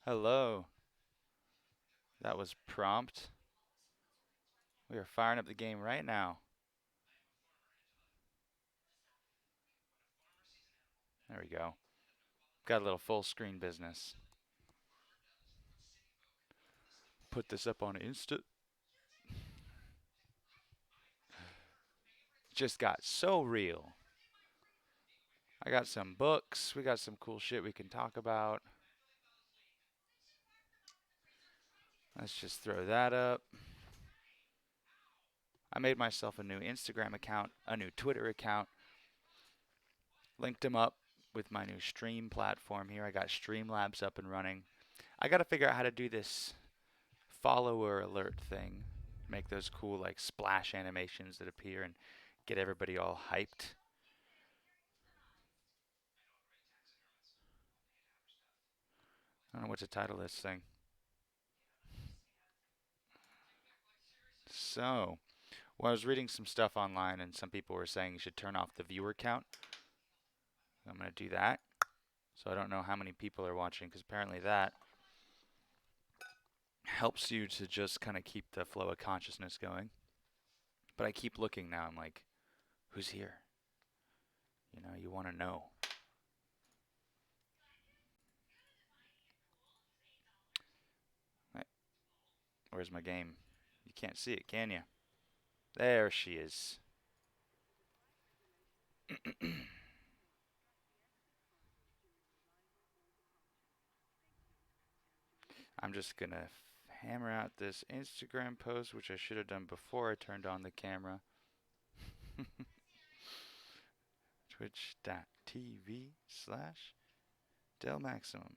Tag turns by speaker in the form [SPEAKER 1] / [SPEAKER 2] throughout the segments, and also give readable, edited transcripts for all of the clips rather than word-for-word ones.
[SPEAKER 1] Hello. That was prompt. We are firing up the game right now. There we go. Got a little full screen business. Put this up on Insta. Just got so real. I got some books. We got some cool shit we can talk about. Let's just throw that up. I made myself a new Instagram account, a new Twitter account. Linked them up with my new stream platform here. I got Streamlabs up and running. I got to figure out how to do this follower alert thing. Make those cool like splash animations that appear and get everybody all hyped. I don't know what to title this thing. So, well, I was reading some stuff online and some people were saying you should turn off the viewer count. I'm going to do that. So I don't know how many people are watching because apparently that helps you to just kind of keep the flow of consciousness going. But I keep looking now. I'm like, who's here? You know, you want to know. Right, where's my game? You can't see it, can you? There she is. I'm just going to hammer out this Instagram post, which I should have done before I turned on the camera. Twitch.tv/DelMaximum.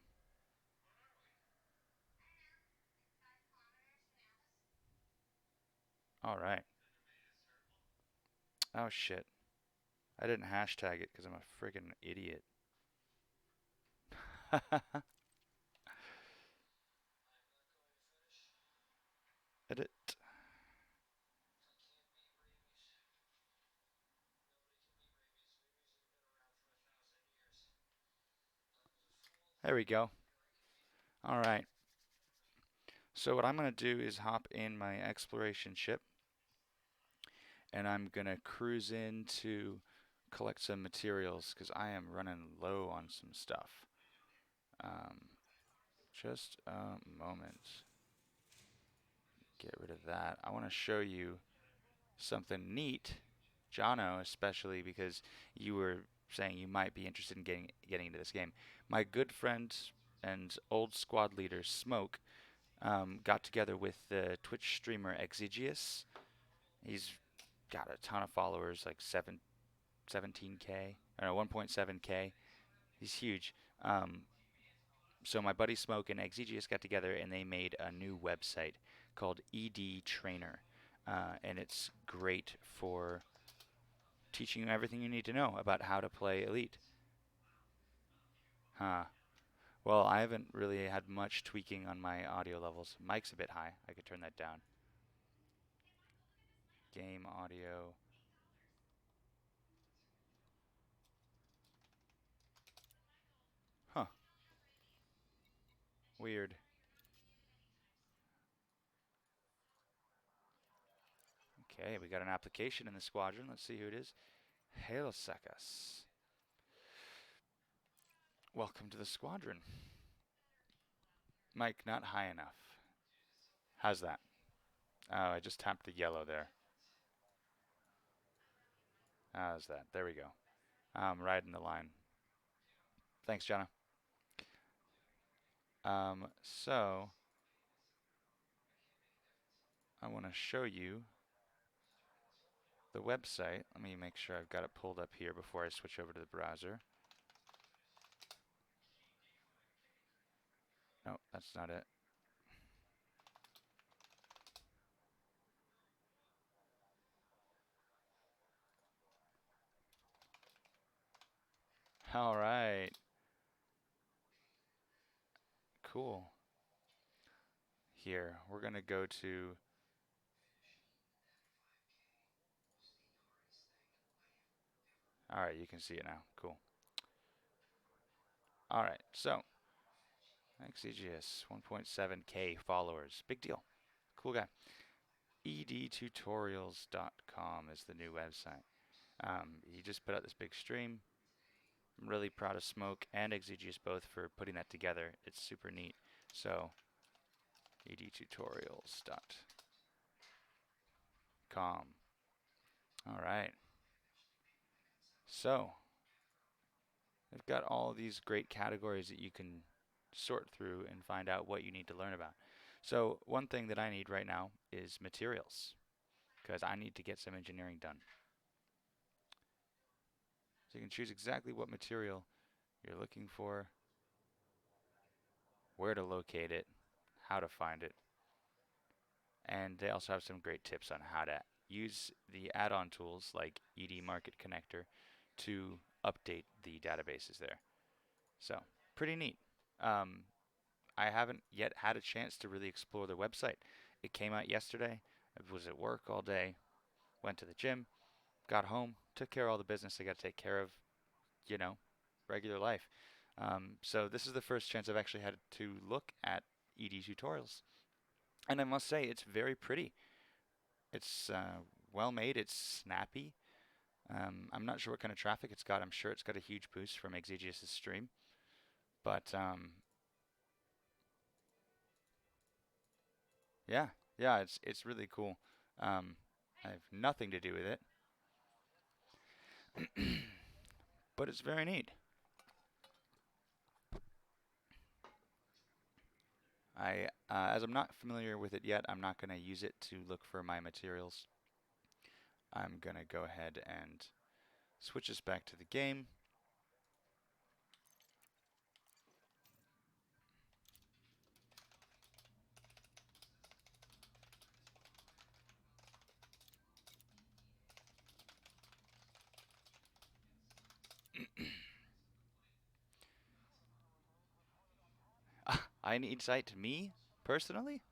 [SPEAKER 1] All right. Oh, shit. I didn't hashtag it because I'm a friggin' idiot. Edit. There we go. All right. So what I'm going to do is hop in my exploration ship and I'm going to cruise in to collect some materials because I am running low on some stuff. Um, just a moment. Get rid of that. I want to show you something neat, Jono, especially because you were saying you might be interested in getting into this game. My good friend and old squad leader Smoke got together with the Twitch streamer Exigeous. He's got a ton of followers, like 17K, or no, 1.7K. He's huge. So my buddy Smoke and Exigeous got together and they made a new website called IDI Trainer, and it's great for teaching you everything you need to know about how to play Elite. Huh. Well, I haven't really had much tweaking on my audio levels. Mic's a bit high. I could turn that down. Game audio. Huh. Weird. Okay, we got an application in the squadron. Let's see who it is. Hail Sakas. Welcome to the squadron. Mike, not high enough. How's that? Oh, I just tapped the yellow there. How's that? There we go. I'm riding the line. Thanks, Jenna. So I want to show you the website. Let me make sure I've got it pulled up here before I switch over to the browser. No, that's not it. All right. Cool. Here, we're going to go to. All right, you can see it now. Cool. All right, so XEGS, 1.7K followers. Big deal. Cool guy. IDItutorials.com is the new website. He just put out this big stream. I'm really proud of Smoke and XEGS both for putting that together. It's super neat. So, idtutorials.com. All right. So, I've got all these great categories that you can sort through and find out what you need to learn about. So, one thing that I need right now is materials, because I need to get some engineering done. So you can choose exactly what material you're looking for, where to locate it, how to find it, and they also have some great tips on how to use the add-on tools like ED Market Connector to update the databases there. So, pretty neat. Um, I haven't yet had a chance to really explore their website. It came out yesterday. I was at work all day, went to the gym, got home, took care of all the business I got to take care of, you know, regular life. So this is the first chance I've actually had to look at ED tutorials. And I must say, it's very pretty. It's well made, it's snappy. I'm not sure what kind of traffic it's got. I'm sure it's got a huge boost from Exegius' stream. But yeah, yeah, it's really cool. I have nothing to do with it, but it's very neat. As I'm not familiar with it yet, I'm not going to use it to look for my materials. I'm going to go ahead and switch us back to the game. I need sight me personally?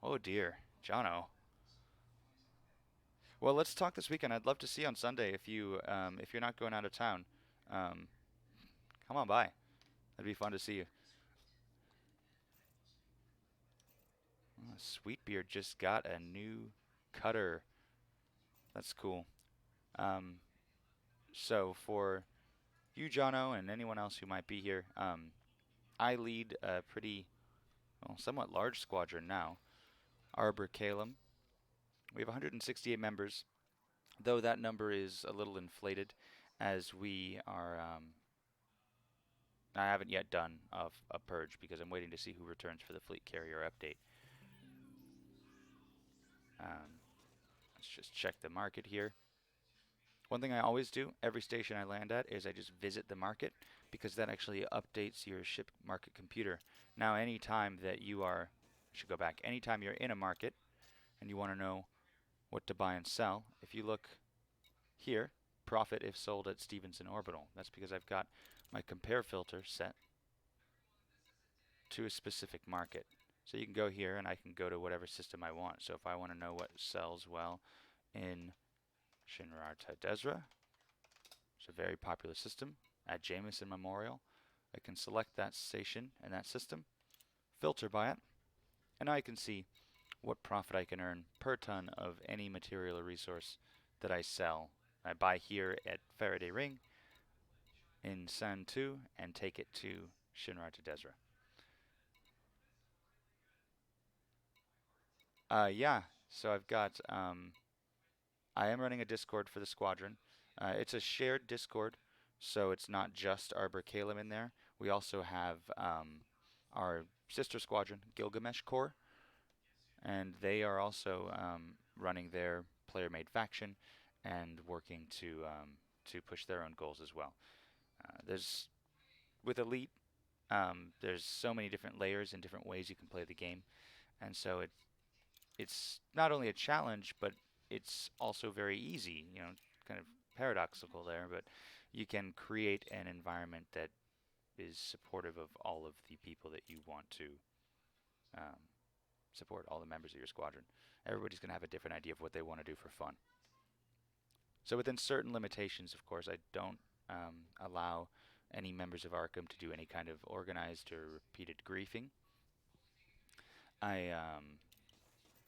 [SPEAKER 1] Oh dear, Jono. Well, let's talk this weekend. I'd love to see you on Sunday if you're not going out of town. Um, come on by. It'd be fun to see you. Oh, Sweetbeard just got a new cutter. That's cool. Um, so for you, Jono, and anyone else who might be here, I lead a pretty, well, somewhat large squadron now. Arbor Calum. We have 168 members, though that number is a little inflated as we are. I haven't yet done a purge because I'm waiting to see who returns for the fleet carrier update. Let's just check the market here. One thing I always do every station I land at is I just visit the market because that actually updates your ship market computer. Now, anytime that you are, I should go back, anytime you're in a market and you want to know what to buy and sell, if you look here, profit if sold at Stevenson Orbital. That's because I've got my compare filter set to a specific market. So you can go here and I can go to whatever system I want. So if I want to know what sells well in Shinrar Desra, it's a very popular system, at Jameson Memorial, I can select that station and that system, filter by it, and now I can see what profit I can earn per ton of any material or resource that I sell. I buy here at Faraday Ring in San 2 and take it to Shinrar Desra. Yeah, so I've got, I am running a Discord for the squadron. It's a shared Discord, so it's not just Arbor Calum in there. We also have our sister squadron, Gilgamesh Corps, and they are also running their player-made faction and working to push their own goals as well. There's with Elite, there's so many different layers and different ways you can play the game, and so it's not only a challenge, but it's also very easy. You know, kind of paradoxical there, but you can create an environment that is supportive of all of the people that you want to um, support, all the members of your squadron. Everybody's going to have a different idea of what they want to do for fun. So within certain limitations, of course, I don't allow any members of Arkham to do any kind of organized or repeated griefing. I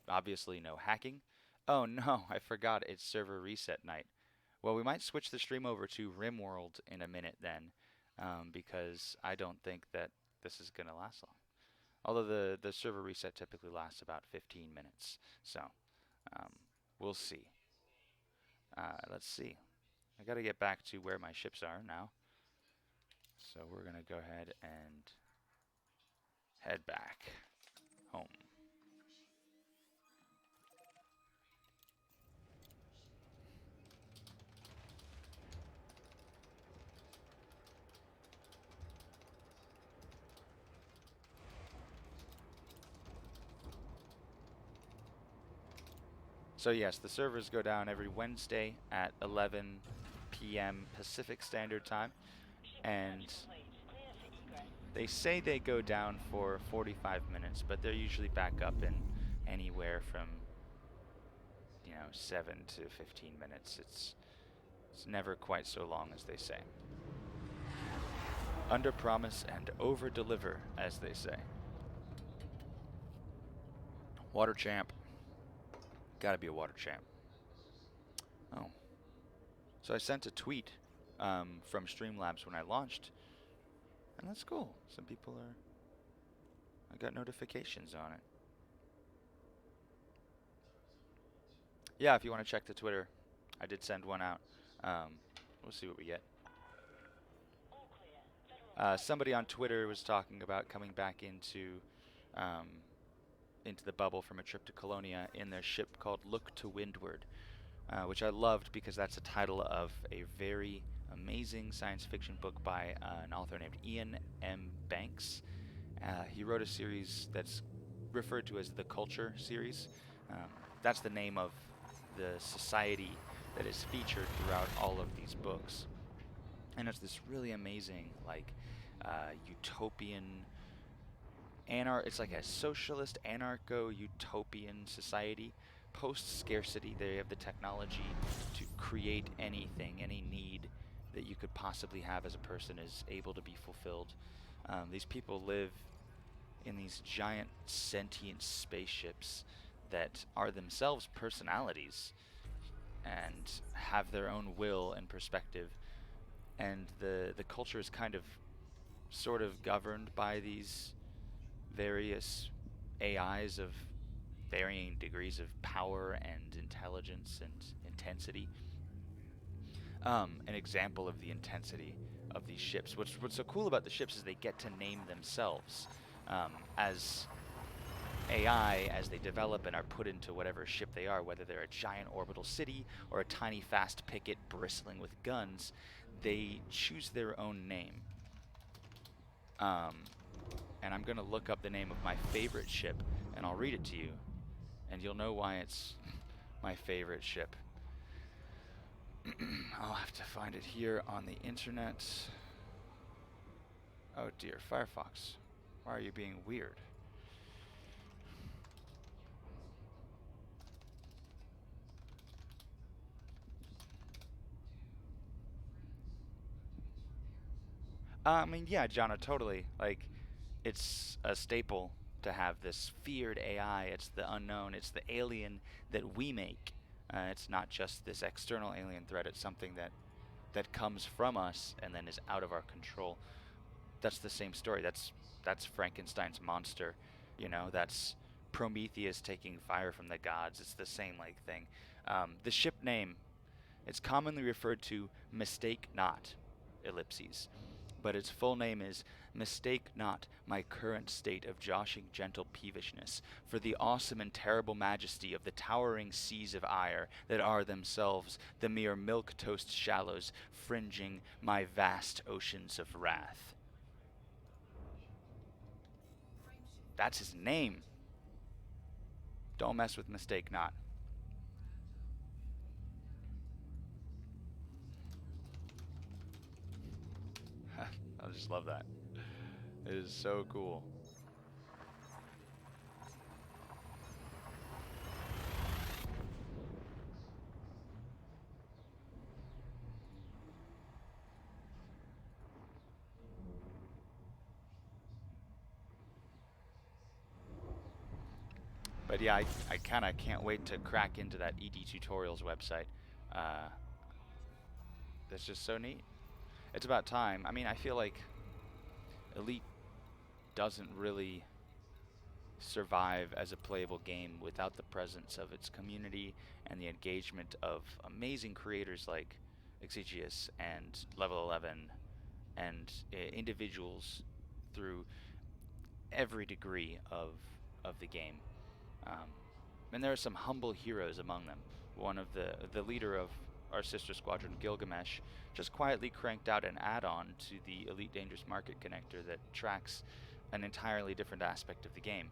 [SPEAKER 1] obviously no hacking. Oh no, I forgot it's server reset night. Well, we might switch the stream over to RimWorld in a minute then, because I don't think that this is going to last long. Although the server reset typically lasts about 15 minutes. So, we'll see. Let's see. I got to get back to where my ships are now. So we're going to go ahead and head back home. So yes, the servers go down every Wednesday at 11 p.m. Pacific Standard Time, and they say they go down for 45 minutes, but they're usually back up in anywhere from 7 to 15 minutes. It's never quite so long as they say. Under promise and over deliver, as they say. Water champ. Gotta be a water champ. Oh. So I sent a tweet from Streamlabs when I launched, and that's cool. Some people are... I got notifications on it. Yeah, if you want to check the Twitter, I did send one out. We'll see what we get. Somebody on Twitter was talking about coming back into the bubble from a trip to Colonia in their ship called Look to Windward, which I loved because that's a title of a very amazing science fiction book by an author named Ian M. Banks. He wrote a series that's referred to as the Culture series. That's the name of the society that is featured throughout all of these books. And it's this really amazing, like, utopian... It's like a socialist, anarcho-utopian society. Post-scarcity, they have the technology to create anything, any need that you could possibly have as a person is able to be fulfilled. These people live in these giant sentient spaceships that are themselves personalities and have their own will and perspective. And the culture is kind of sort of governed by these various AIs of varying degrees of power and intelligence and intensity. An example of the intensity of these ships. What's so cool about the ships is they get to name themselves as AI, as they develop and are put into whatever ship they are, whether they're a giant orbital city or a tiny fast picket bristling with guns, they choose their own name. And I'm going to look up the name of my favorite ship, and I'll read it to you, and you'll know why it's my favorite ship. I'll have to find it here on the internet. Oh dear, Firefox, why are you being weird? I mean, yeah, Jonna, totally. Like, it's a staple to have this feared AI. It's the unknown. It's the alien that we make. It's not just this external alien threat. It's something that comes from us and then is out of our control. That's the same story. That's Frankenstein's monster. That's Prometheus taking fire from the gods. It's the same thing. The ship name, it's commonly referred to Mistake Not, ellipses. But its full name is Mistake Not My Current State of Joshing Gentle Peevishness for the awesome and terrible majesty of the towering seas of ire that are themselves the mere milk-toast shallows fringing my vast oceans of wrath. That's his name. Don't mess with Mistake Not. I just love that. It is so cool. But yeah, I kind of can't wait to crack into that IDI Tutorials website. Uh, that's just so neat. It's about time. I mean, I feel like Elite doesn't really survive as a playable game without the presence of its community and the engagement of amazing creators like Exigeous and Level 11 and individuals through every degree of the game. Um, and there are some humble heroes among them. One of the leader of our sister squadron, Gilgamesh, just quietly cranked out an add-on to the Elite Dangerous Market connector that tracks an entirely different aspect of the game.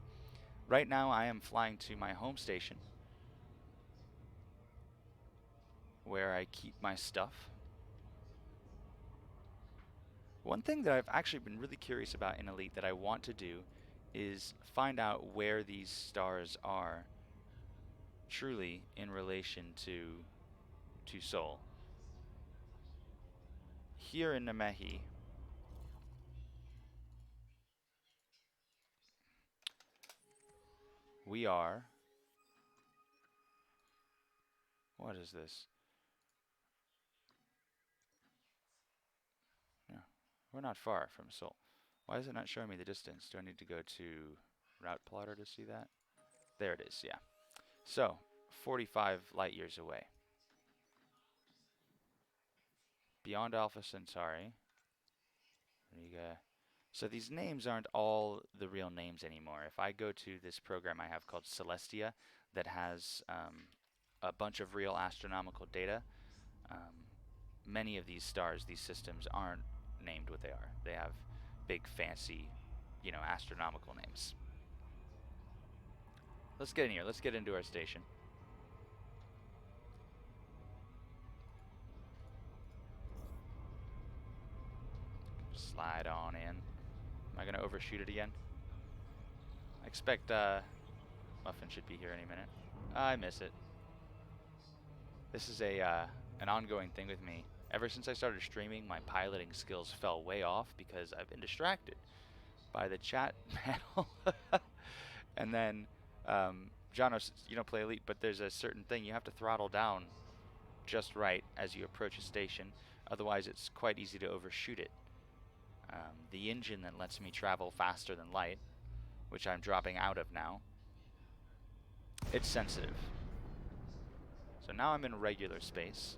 [SPEAKER 1] Right now I am flying to my home station where I keep my stuff. One thing that I've actually been really curious about in Elite that I want to do is find out where these stars are truly in relation to Sol. Here in Namehi, we are... What is this? Yeah, we're not far from Sol. Why is it not showing me the distance? Do I need to go to Route Plotter to see that? There it is, yeah. So, 45 light years away. Beyond Alpha Centauri. So these names aren't all the real names anymore. If I go to this program I have called Celestia that has a bunch of real astronomical data, many of these stars, these systems, aren't named what they are. They have big, fancy, astronomical names. Let's get in here. Let's get into our station. Slide on in. Am I going to overshoot it again? I expect Muffin should be here any minute. I miss it. This is an ongoing thing with me. Ever since I started streaming, my piloting skills fell way off because I've been distracted by the chat panel. And then, Janos, you don't play Elite, but there's a certain thing you have to throttle down just right as you approach a station. Otherwise, it's quite easy to overshoot it. The engine that lets me travel faster than light, which I'm dropping out of now, it's sensitive. So now I'm in regular space.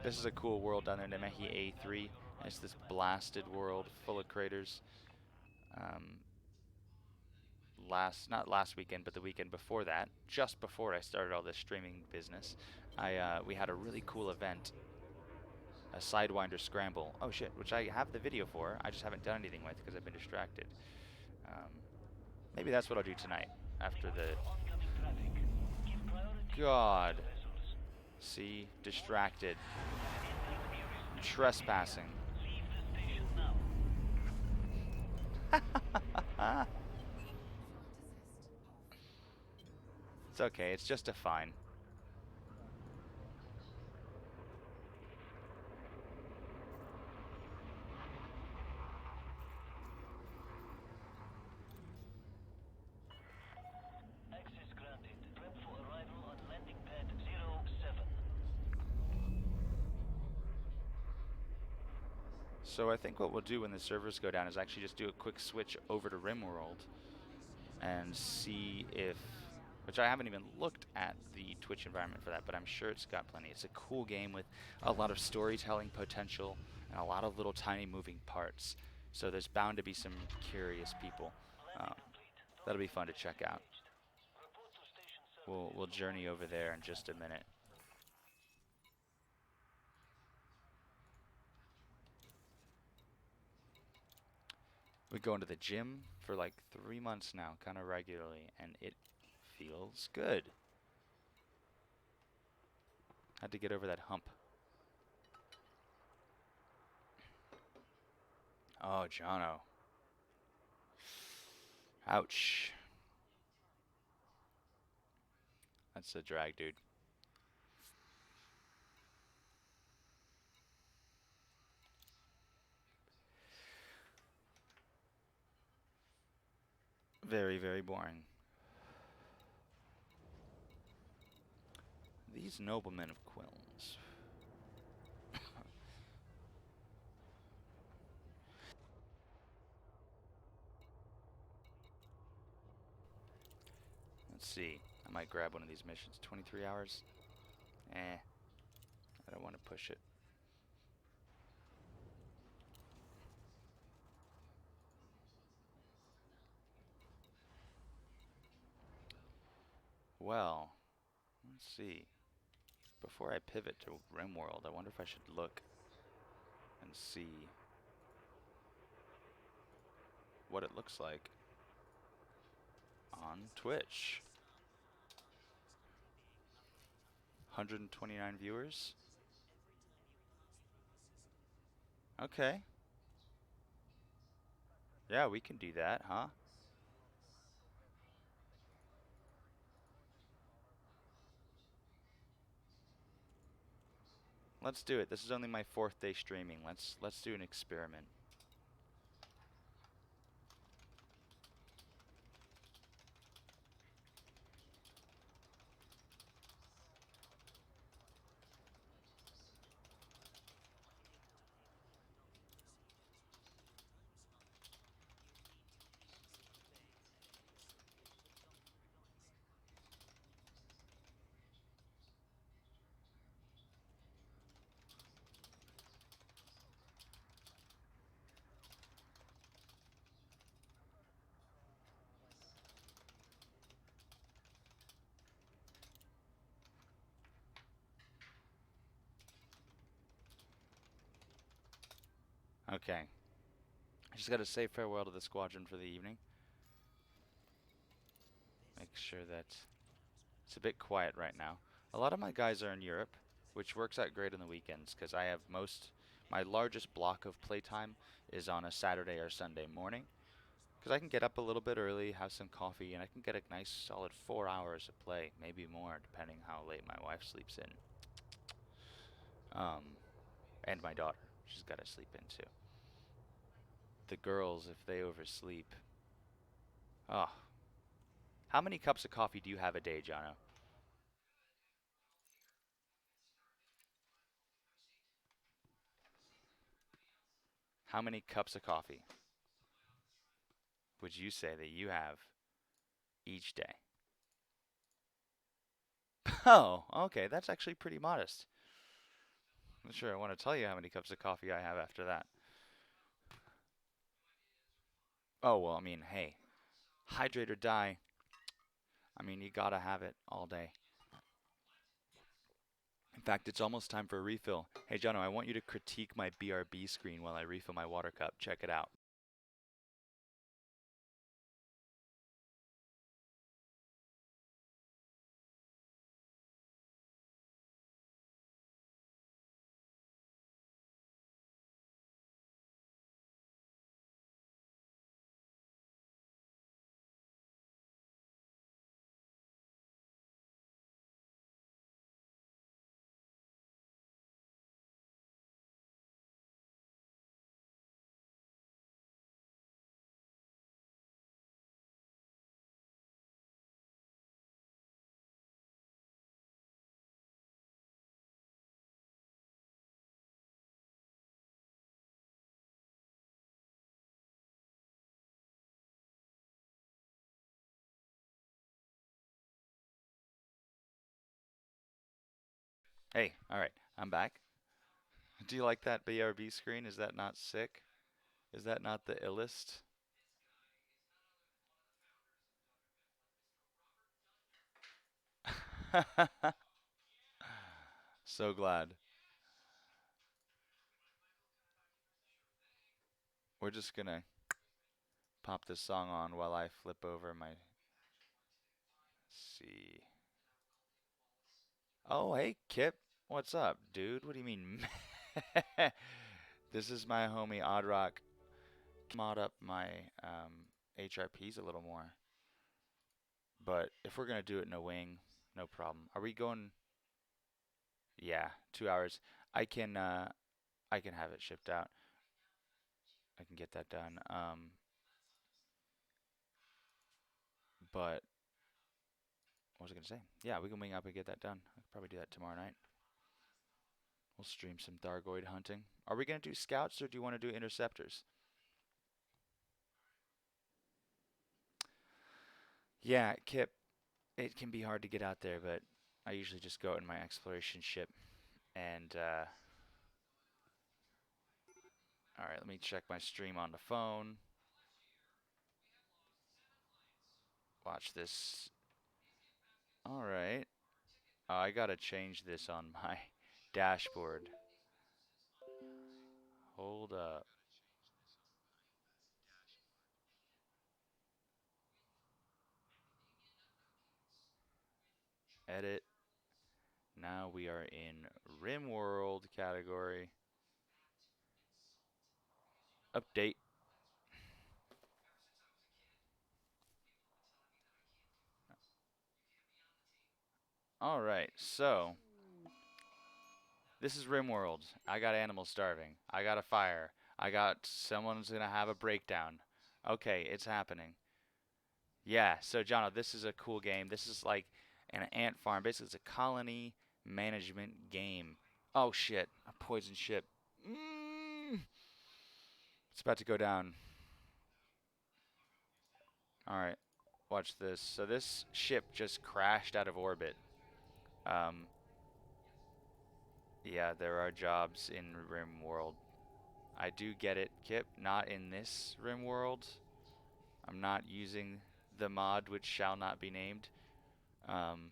[SPEAKER 1] This is a cool world down there, Namehi A3. It's this blasted world full of craters. Not last weekend, but the weekend before that, just before I started all this streaming business, we had a really cool event, a Sidewinder Scramble. Oh shit, which I have the video for. I just haven't done anything with because I've been distracted. Maybe that's what I'll do tonight after the... God. See? Distracted. Trespassing. It's okay, it's just a fine.
[SPEAKER 2] Access granted. Prep for arrival on landing pad 07.
[SPEAKER 1] So I think what we'll do when the servers go down is actually just do a quick switch over to RimWorld and see if, which I haven't even looked at the Twitch environment for that, but I'm sure it's got plenty. It's a cool game with a lot of storytelling potential and a lot of little tiny moving parts. So there's bound to be some curious people. That'll be fun to check out. We'll journey over there in just a minute. We go into the gym for like 3 months now, kind of regularly, and it feels good. Had to get over that hump. Oh, Jono. Ouch. That's a drag, dude. Very, very boring. These noblemen of Quilmes. Let's see. I might grab one of these missions. 23 hours? Eh, I don't want to push it. Well, let's see. Before I pivot to RimWorld, I wonder if I should look and see what it looks like on Twitch. 129 viewers? Okay. Yeah, we can do that, huh? Let's do it. This is only my 4th day streaming. Let's do an experiment. Okay. I just got to say farewell to the squadron for the evening. Make sure that it's a bit quiet right now. A lot of my guys are in Europe, which works out great on the weekends because I have my largest block of playtime is on a Saturday or Sunday morning because I can get up a little bit early, have some coffee, and I can get a nice solid 4 hours of play, maybe more depending how late my wife sleeps in. And my daughter, she's got to sleep in too. The girls, if they oversleep, oh, how many cups of coffee do you have a day, Jono? How many cups of coffee would you say that you have each day? Oh, okay, that's actually pretty modest. I'm not sure I want to tell you how many cups of coffee I have after that. Oh, well, I mean, hey, hydrate or die. I mean, you gotta have it all day. In fact, it's almost time for a refill. Hey, Jono, I want you to critique my BRB screen while I refill my water cup. Check it out. Hey, all right, I'm back. Do you like that BRB screen? Is that not sick? Is that not the illest? So glad. We're just gonna pop this song on while I flip over my. See. Oh, hey, Kip. What's up, dude? What do you mean? This is my homie Oddrock. Mod up my HRPs a little more. But if we're gonna do it in a wing, no problem. Are we going? Yeah, 2 hours. I can uh, I can have it shipped out. I can get that done. But what was I gonna say? Yeah, we can wing up and get that done. I could probably do that tomorrow night. We'll stream some Thargoid hunting. Are we gonna do scouts or do you want to do interceptors? Yeah, Kip, it can be hard to get out there, but I usually just go out in my exploration ship and all right, let me check my stream on the phone. Watch this. All right. Oh, I gotta change this on my dashboard. Hold up. Edit. Now we are in RimWorld category. Update. All right, so this is RimWorld. I got animals starving. I got a fire. I got someone's gonna have a breakdown. Okay, it's happening. Yeah, so Jono, this is a cool game. This is like an ant farm. Basically, it's a colony management game. Oh shit, a poison ship. Mm, it's about to go down. All right, watch this. So this ship just crashed out of orbit. Um, yeah, there are jobs in Rim World. I do get it, Kip. Not in this Rim World. I'm not using the mod which shall not be named. Um,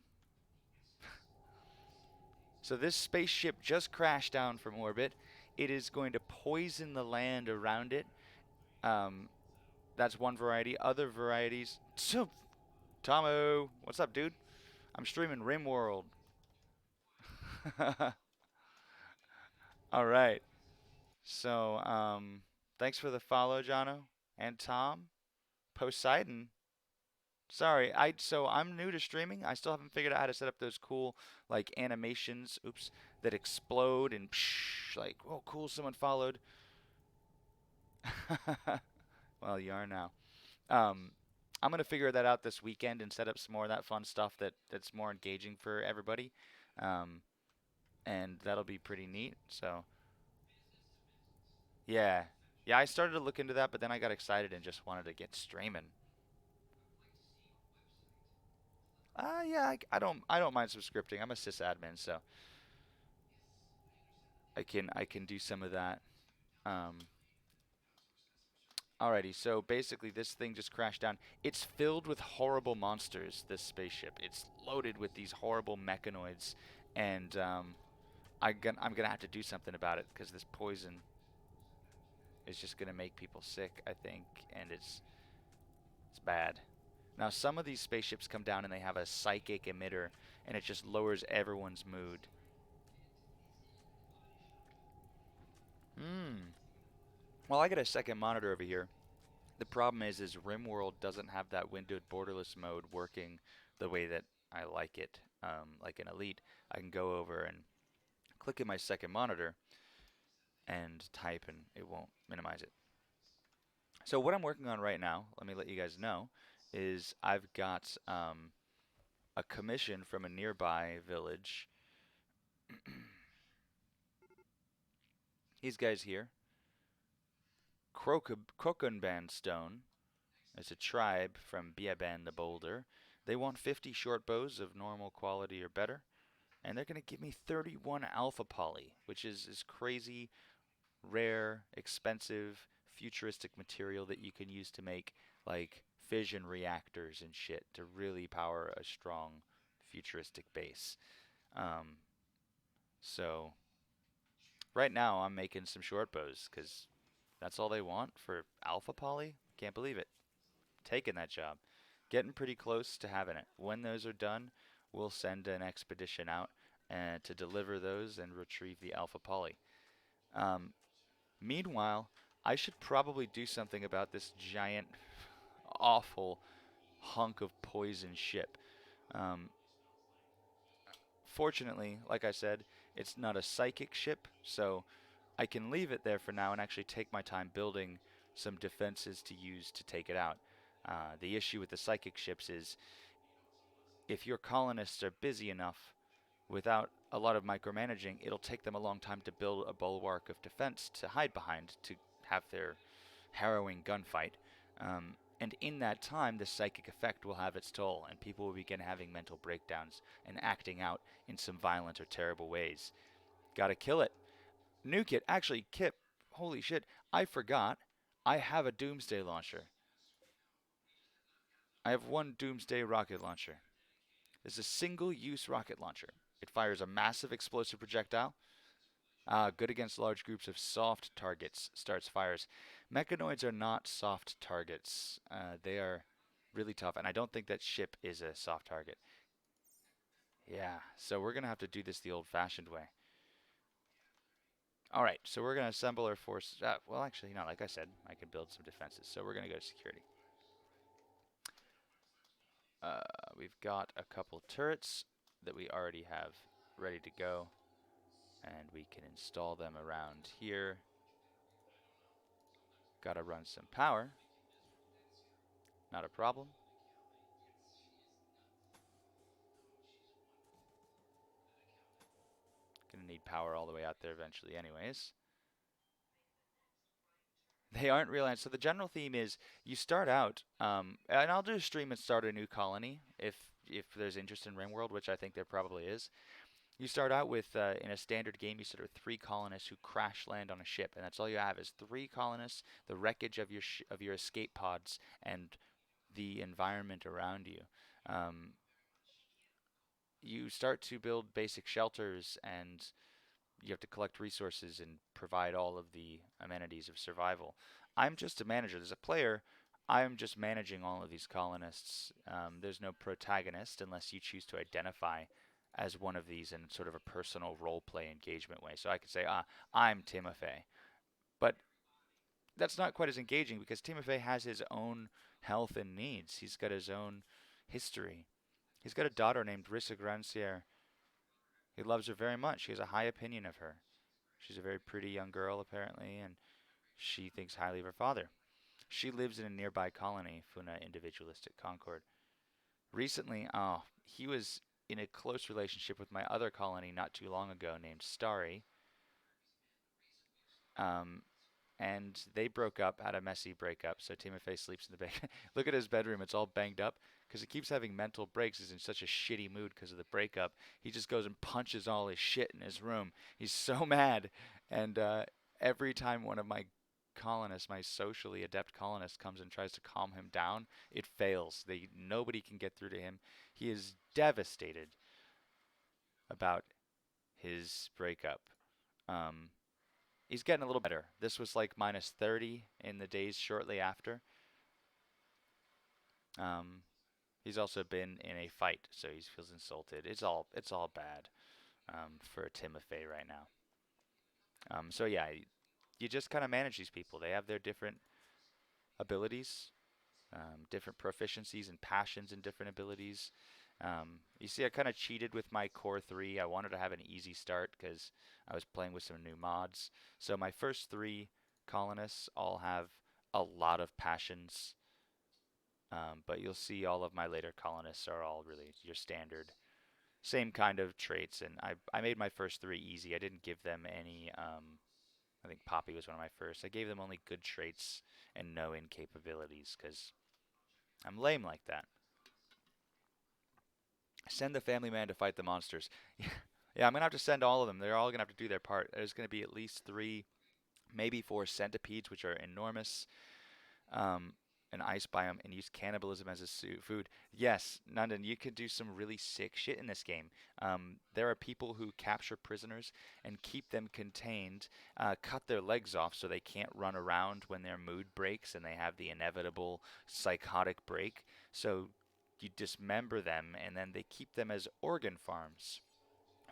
[SPEAKER 1] so this spaceship just crashed down from orbit. It is going to poison the land around it. Um, that's one variety. Other varieties. So, Tomo, what's up, dude? I'm streaming RimWorld. All right. So, thanks for the follow, Jono and Tom. Poseidon. Sorry, I'm new to streaming. I still haven't figured out how to set up those cool like animations, oops, that explode and psh, like, oh cool, someone followed. Well, you are now. Um, I'm gonna figure that out this weekend and set up some more of that fun stuff that's more engaging for everybody. Um, and that'll be pretty neat. So, yeah. Yeah, I started to look into that, but then I got excited and just wanted to get streaming. Yeah, I don't mind subscripting. I'm a sysadmin, so I can do some of that. Um, Alrighty, so basically this thing just crashed down. It's filled with horrible monsters, this spaceship. It's loaded with these horrible mechanoids, and I'm gonna have to do something about it because this poison is just gonna make people sick, I think, and it's bad. Now some of these spaceships come down and they have a psychic emitter, and it just lowers everyone's mood. Hmm. Well, I got a second monitor over here. The problem is RimWorld doesn't have that windowed borderless mode working the way that I like it. Like in Elite, I can go over and click in my second monitor and type, and it won't minimize it. So what I'm working on right now, let me let you guys know, is I've got a commission from a nearby village. These guys here, Krokenband Stone. It's a tribe from Biaban the Boulder. They want 50 short bows of normal quality or better, and they're going to give me 31 alpha poly, which is this crazy, rare, expensive, futuristic material that you can use to make like fission reactors and shit to really power a strong futuristic base. Um, so right now I'm making some short bows because that's all they want for alpha poly. Can't believe it. Taking that job. Getting pretty close to having it. When those are done, we'll send an expedition out to deliver those and retrieve the alpha poly. Um, Meanwhile, I should probably do something about this giant, awful hunk of poison ship. Um, Fortunately, like I said, it's not a psychic ship, so I can leave it there for now and actually take my time building some defenses to use to take it out. The issue with the psychic ships is if your colonists are busy enough without a lot of micromanaging, it'll take them a long time to build a bulwark of defense to hide behind to have their harrowing gunfight. And in that time, the psychic effect will have its toll, and people will begin having mental breakdowns and acting out in some violent or terrible ways. Gotta kill it. Nuke it. Actually, Kip, holy shit, I forgot. I have a Doomsday launcher. I have one Doomsday rocket launcher. It's a single use rocket launcher. It fires a massive explosive projectile. Good against large groups of soft targets. Starts fires. Mechanoids are not soft targets. They are really tough, and I don't think that ship is a soft target. Yeah, so we're going to have to do this the old fashioned way. All right, so we're going to assemble our forces. Well, actually, like I said, I can build some defenses. So we're going to go to security. We've got a couple turrets that we already have ready to go, and we can install them around here. Got to run some power. Not a problem. Gonna need power all the way out there eventually anyways. They aren't real. So the general theme is you start out, and I'll do a stream and start a new colony if there's interest in RimWorld, which I think there probably is. You start out with, in a standard game, you start with 3 colonists who crash land on a ship, and that's all you have is 3 colonists, the wreckage of your escape pods, and the environment around you. Um, you start to build basic shelters, and you have to collect resources and provide all of the amenities of survival. I'm just a manager. As a player, I'm just managing all of these colonists. There's no protagonist unless you choose to identify as one of these in sort of a personal role play engagement way. So I could say, I'm Timofey. But that's not quite as engaging because Timofey has his own health and needs. He's got his own history. He's got a daughter named Rissa Granciere. He loves her very much. He has a high opinion of her. She's a very pretty young girl, apparently, and she thinks highly of her father. She lives in a nearby colony, Funa Individualistic Concord. Recently, he was in a close relationship with my other colony not too long ago named Starry. Um, and they broke up, had a messy breakup. So Timofey sleeps in the bed. Look at his bedroom; it's all banged up because he keeps having mental breaks. He's in such a shitty mood because of the breakup. He just goes and punches all his shit in his room. He's so mad, and every time one of my colonists, my socially adept colonist, comes and tries to calm him down, it fails. Nobody can get through to him. He is devastated about his breakup. Um, he's getting a little better. This was like minus 30 in the days shortly after. Um, he's also been in a fight, so he feels insulted. It's all bad for Timofey right now. So yeah, you just kind of manage these people. They have their different abilities, different proficiencies and passions and different abilities. You see, I kind of cheated with my core 3. I wanted to have an easy start because I was playing with some new mods. So my first 3 colonists all have a lot of passions, but you'll see all of my later colonists are all really your standard, same kind of traits. And I made my first 3 easy. I didn't give them any. I think Poppy was one of my first. I gave them only good traits and no incapabilities because I'm lame like that. Send the family man to fight the monsters. Yeah, I'm gonna have to send all of them. They're all gonna have to do their part. There's gonna be at least 3, maybe 4 centipedes, which are enormous. Um, an ice biome and use cannibalism as a food. Yes, Nandan, you could do some really sick shit in this game. There are people who capture prisoners and keep them contained, cut their legs off so they can't run around when their mood breaks and they have the inevitable psychotic break. So you dismember them and then they keep them as organ farms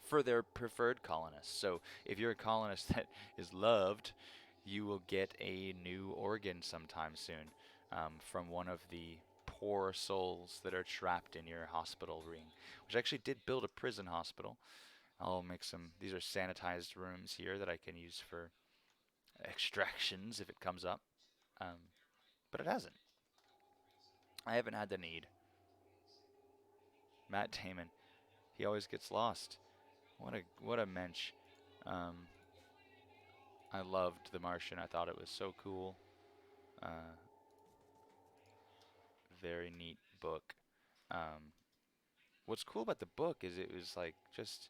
[SPEAKER 1] for their preferred colonists. So if you're a colonist that is loved, you will get a new organ sometime soon from one of the poor souls that are trapped in your hospital ring, which I actually did build a prison hospital. I'll make some, these are sanitized rooms here that I can use for extractions if it comes up, um, but it hasn't. I haven't had the need. Matt Damon, he always gets lost. What a mensch. Um, I loved The Martian. I thought it was so cool. Uh, very neat book. Um, what's cool about the book is it was like just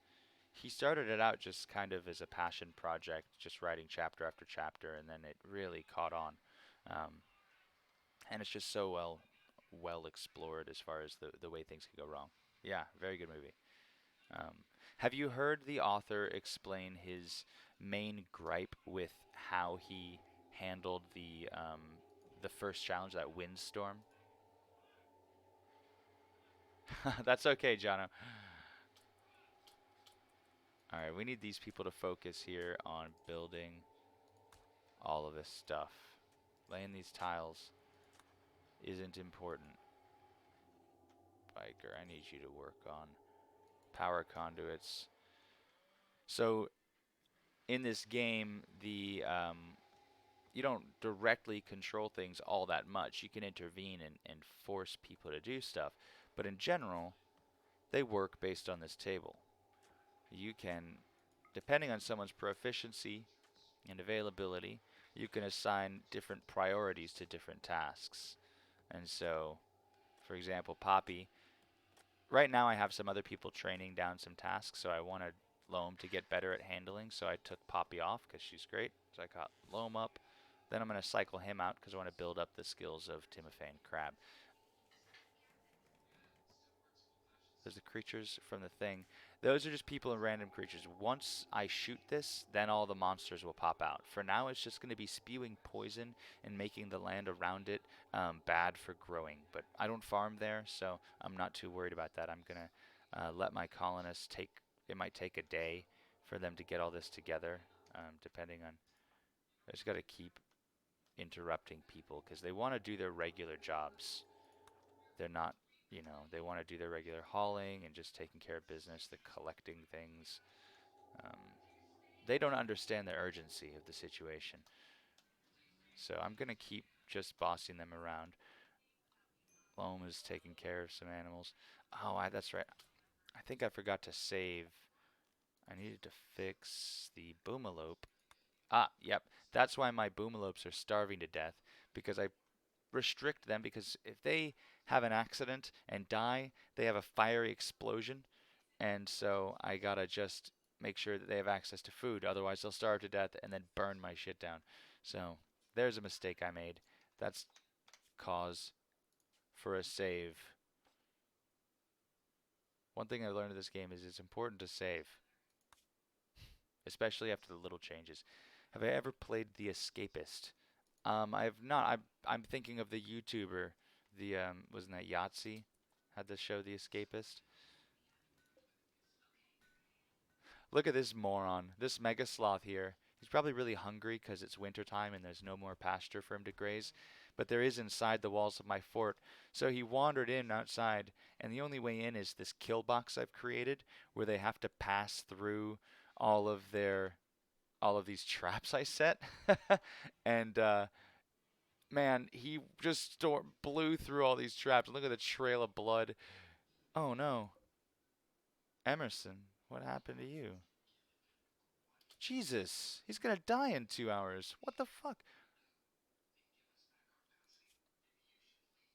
[SPEAKER 1] he started it out just kind of as a passion project, just writing chapter after chapter, and then it really caught on. Um, and it's just so well explored as far as the way things could go wrong. Yeah, very good movie. Um, have you heard the author explain his main gripe with how he handled the first challenge, that windstorm? That's okay, Jono. All right, we need these people to focus here on building all of this stuff. Laying these tiles isn't important. Biker, I need you to work on power conduits. So in this game, the you don't directly control things all that much. You can intervene and force people to do stuff, but in general, they work based on this table. You can, depending on someone's proficiency and availability, you can assign different priorities to different tasks. And so, for example, Poppy, right now I have some other people training down some tasks, so I wanted Loam to get better at handling, so I took Poppy off because she's great. So I got Loam up. Then I'm going to cycle him out because I want to build up the skills of Timofey and Crab. There's the creatures from the thing. Those are just people and random creatures. Once I shoot this, then all the monsters will pop out. For now, it's just going to be spewing poison and making the land around it bad for growing. But I don't farm there, so I'm not too worried about that. I'm going to let my colonists take, it might take a day for them to get all this together, depending on, I just got to keep interrupting people because they want to do their regular jobs. They're not, they want to do their regular hauling and just taking care of business, the collecting things. Um, they don't understand the urgency of the situation. So I'm going to keep just bossing them around. Loam is taking care of some animals. Oh, that's right. I think I forgot to save. I needed to fix the boomalope. Ah, yep. That's why my boomalopes are starving to death, because I restrict them, because if they have an accident and die, they have a fiery explosion, and so I gotta just make sure that they have access to food. Otherwise, they'll starve to death and then burn my shit down. So there's a mistake I made. That's cause for a save. One thing I learned in this game is it's important to save, especially after the little changes. Have I ever played The Escapist? I have not. I'm thinking of the YouTuber, the wasn't that Yahtzee, had the show The Escapist. Look at this moron, this mega sloth here. He's probably really hungry because it's wintertime and there's no more pasture for him to graze. But there is inside the walls of my fort. So he wandered in outside, and the only way in is this kill box I've created, where they have to pass through all of their all of these traps I set. And man, he just blew through all these traps. Look at the trail of blood. Oh no, Emerson, what happened to you? Jesus, he's gonna die in 2 hours. What the fuck?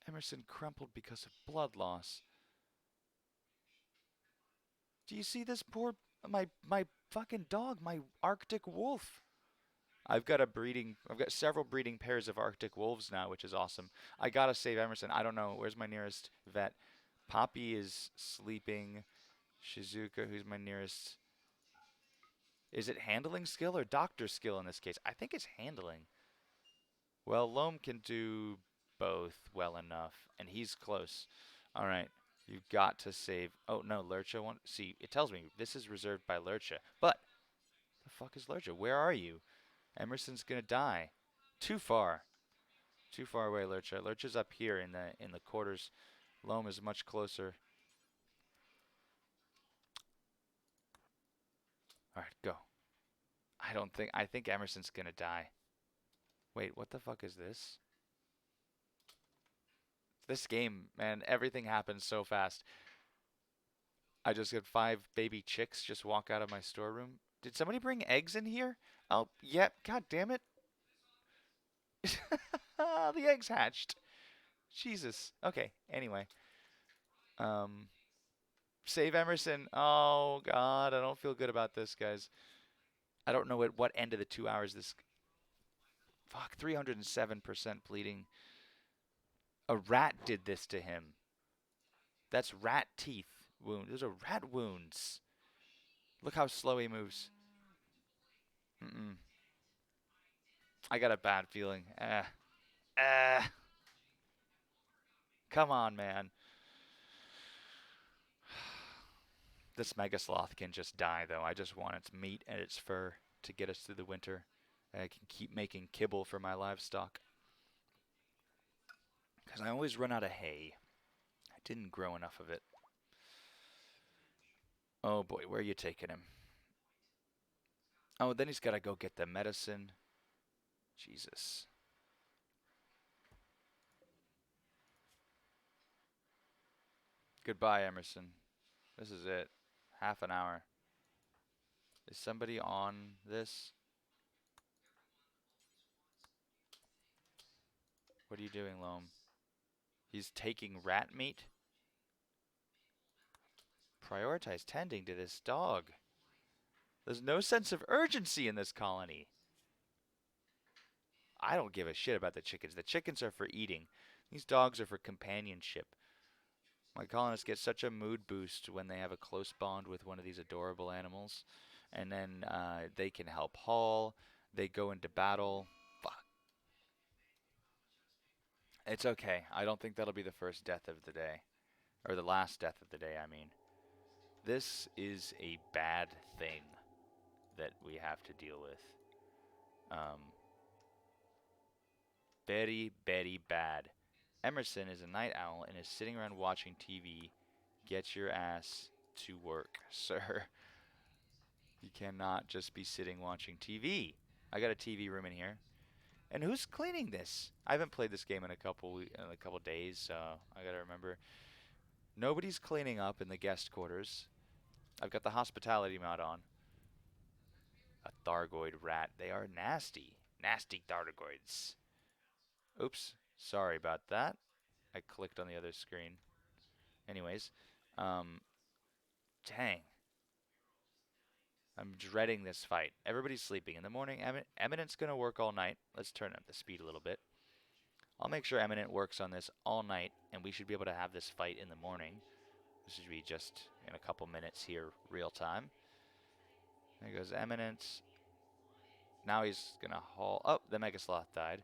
[SPEAKER 1] Emerson crumpled because of blood loss. Do you see this poor my fucking dog, my Arctic wolf? I've got several breeding pairs of Arctic wolves now, which is awesome. I gotta save Emerson. I don't know, where's my nearest vet? Poppy is sleeping. Shizuka, who's my nearest? Is it handling skill or doctor skill in this case? I think it's handling. Well, Loam can do both well enough, and he's close. All right, you've got to save. Oh no, Lurcha one. See, it tells me this is reserved by Lurcha. But the fuck is Lurcha? Where are you? Emerson's gonna die. Too far. Too far away, Lurcha. Lurcha's up here in the quarters. Loam is much closer. All right, go. I think Emerson's gonna die. Wait, what the fuck is this? This game, man, everything happens so fast. I just get 5 baby chicks just walk out of my storeroom. Did somebody bring eggs in here? Oh, yep. God damn it. The eggs hatched. Jesus. Okay. Anyway, um, save Emerson. Oh God, I don't feel good about this, guys. I don't know at what end of the 2 hours this. Fuck, 307% bleeding. A rat did this to him. That's rat teeth wound. Those are rat wounds. Look how slow he moves. Mm-mm. I got a bad feeling. Come on, man. This mega sloth can just die, though. I just want its meat and its fur to get us through the winter. And I can keep making kibble for my livestock. Because I always run out of hay. I didn't grow enough of it. Oh boy, where are you taking him? Oh, then he's got to go get the medicine. Jesus. Goodbye, Emerson. This is it. Half an hour. Is somebody on this? What are you doing, Loam? He's taking rat meat? Prioritize tending to this dog. There's no sense of urgency in this colony. I don't give a shit about the chickens. The chickens are for eating. These dogs are for companionship. My colonists get such a mood boost when they have a close bond with one of these adorable animals. And then they can help haul. They go into battle. Fuck. It's okay. I don't think that'll be the first death of the day. Or the last death of the day, I mean. This is a bad thing that we have to deal with. Very, very bad. Emerson is a night owl and is sitting around watching TV. Get your ass to work, sir. You cannot just be sitting watching TV. I got a TV room in here. And who's cleaning this? I haven't played this game in a couple days, so I gotta remember. Nobody's cleaning up in the guest quarters. I've got the hospitality mod on. A Thargoid rat. They are nasty. Nasty Thargoids. Oops. Sorry about that. I clicked on the other screen. Anyways, um, dang. I'm dreading this fight. Everybody's sleeping. In the morning, Eminent's going to work all night. Let's turn up the speed a little bit. I'll make sure Eminent works on this all night, and we should be able to have this fight in the morning. This should be just in a couple minutes here, real time. There goes Eminent. Now he's going to haul. Oh, the Mega Sloth died.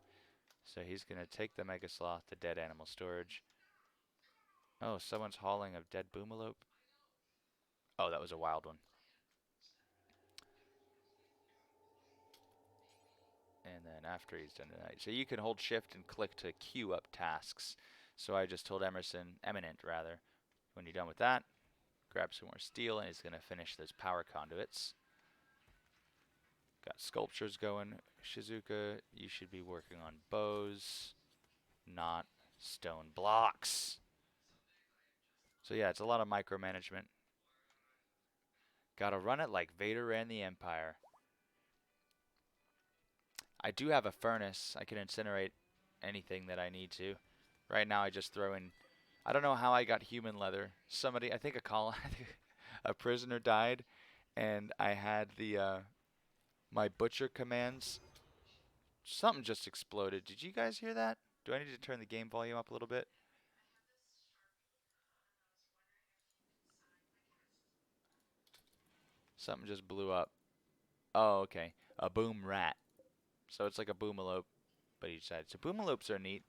[SPEAKER 1] So he's going to take the Mega Sloth to dead animal storage. Oh, someone's hauling a dead boomalope. Oh, that was a wild one. And then after he's done tonight. So you can hold shift and click to queue up tasks. So I just told Eminent rather, when you're done with that, grab some more steel and he's going to finish those power conduits. Got sculptures going. Shizuka, you should be working on bows, not stone blocks. So yeah, it's a lot of micromanagement. Gotta run it like Vader ran the Empire. I do have a furnace. I can incinerate anything that I need to. Right now I just throw in, I don't know how I got human leather. Somebody, I think a prisoner died and I had my butcher commands. Something just exploded. Did you guys hear that? Do I need to turn the game volume up a little bit? Something just blew up. Oh, okay. A boom rat. So it's like a boomalope, but each side. So boomalopes are neat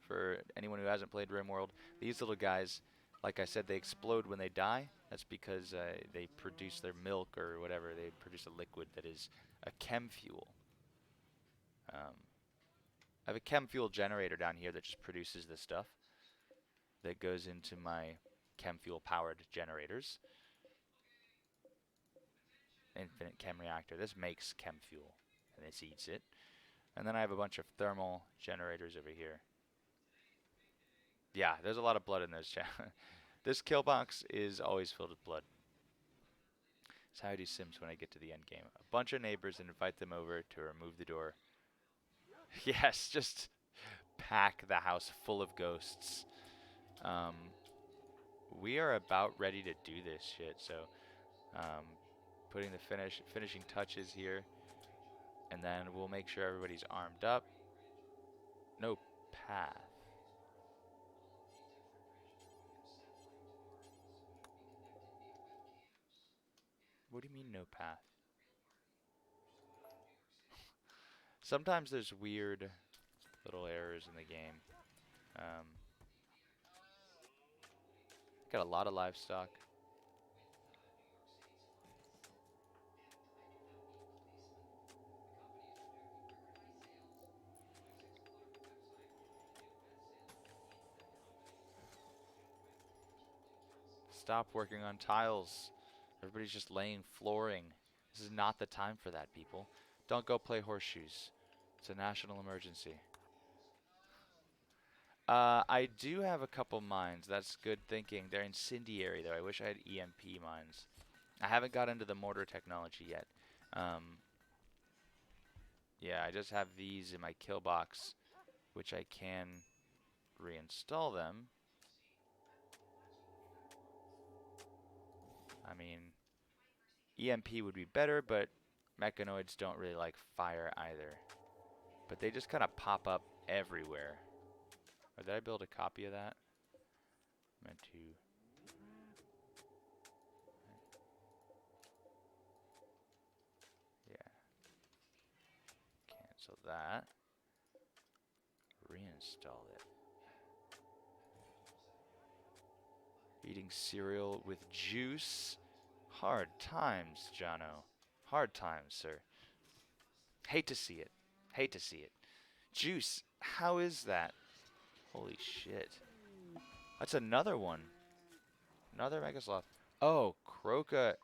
[SPEAKER 1] for anyone who hasn't played RimWorld. These little guys, like I said, they explode when they die. That's because they produce their milk or whatever. They produce a liquid that is a chem fuel. I have a chem fuel generator down here that just produces this stuff that goes into my chem fuel powered generators. Infinite chem reactor. This makes chem fuel and this eats it. And then I have a bunch of thermal generators over here. Yeah, there's a lot of blood in this chat. This kill box is always filled with blood. That's how I do Sims when I get to the end game. A bunch of neighbors and invite them over to remove the door. Yes, just pack the house full of ghosts. Um, we are about ready to do this shit, so putting the finishing touches here, and then we'll make sure everybody's armed up. No path. What do you mean no path? Sometimes there's weird little errors in the game. Um, got a lot of livestock. Stop working on tiles. Everybody's just laying flooring. This is not the time for that, people. Don't go play horseshoes. It's a national emergency. I do have a couple mines. That's good thinking. They're incendiary, though. I wish I had EMP mines. I haven't got into the mortar technology yet. Yeah, I just have these in my kill box, which I can reinstall them. I mean, EMP would be better, but mechanoids don't really like fire either. But they just kind of pop up everywhere. Or did I build a copy of that? Meant to. Yeah. Cancel that. Reinstall it. Eating cereal with juice. Hard times, Jono. Hard times, sir. Hate to see it. Hate to see it. Juice. How is that? Holy shit. That's another one. Another Mega Sloth. Oh, Croca.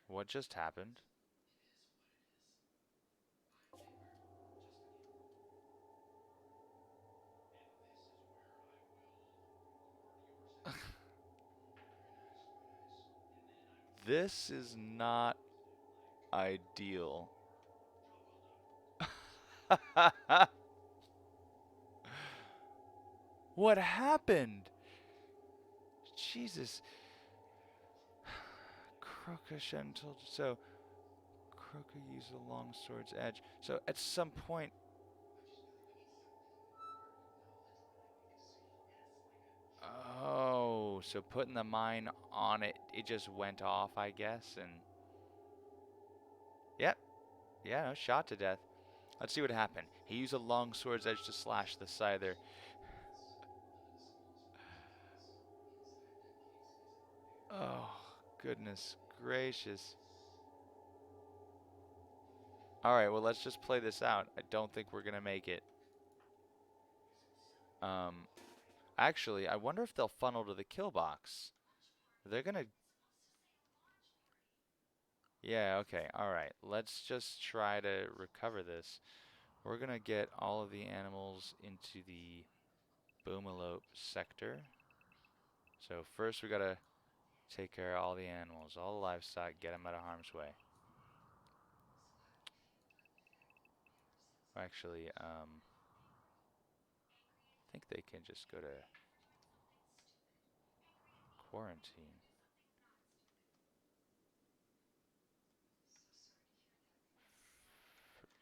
[SPEAKER 1] What just happened? This is not ideal. What happened? Jesus. Croca told so Croca used a long sword's edge. So at some point. Oh, so putting the mine on it, it just went off, I guess, and yep, yeah, no, shot to death. Let's see what happened. He used a long sword's edge to slash the side there. Oh, goodness gracious. Alright, well, let's just play this out. I don't think we're gonna make it. Um, actually, I wonder if they'll funnel to the kill box. They're gonna. Yeah, okay, alright. Let's just try to recover this. We're gonna get all of the animals into the Boomalope sector. So first we gotta take care of all the animals, all the livestock, get them out of harm's way. Actually, I think they can just go to quarantine.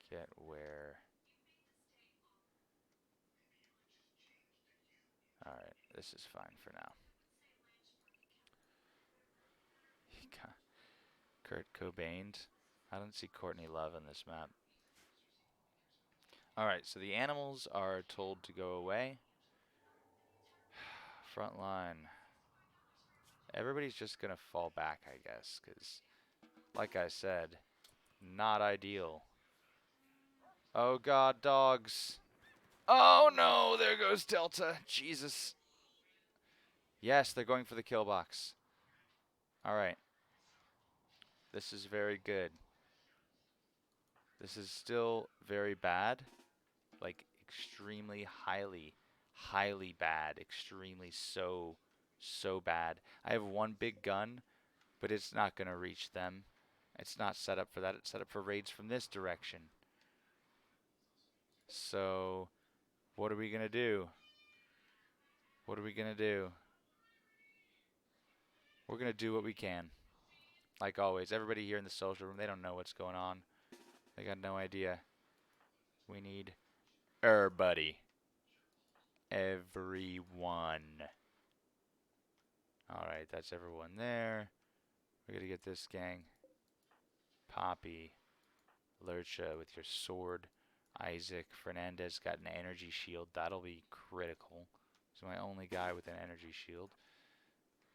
[SPEAKER 1] Forget where. Alright, this is fine for now. Kurt Cobain. I don't see Courtney Love in this map. Alright, so the animals are told to go away. Front line. Everybody's just gonna fall back, I guess, because, like I said, not ideal. Oh god, dogs. Oh no, there goes Delta. Jesus. Yes, they're going for the kill box. Alright. This is very good. This is still very bad. Like, extremely highly bad. Extremely so bad. I have one big gun, but it's not gonna reach them. It's not set up for that. It's set up for raids from this direction. So, what are we gonna do? What are we gonna do? We're gonna do what we can. Like always, everybody here in the social room, they don't know what's going on. They got no idea. We need everybody. Everyone. Alright, that's everyone there. We gotta get this gang. Poppy. Lurcha with your sword. Isaac. Fernandez got an energy shield. That'll be critical. He's my only guy with an energy shield.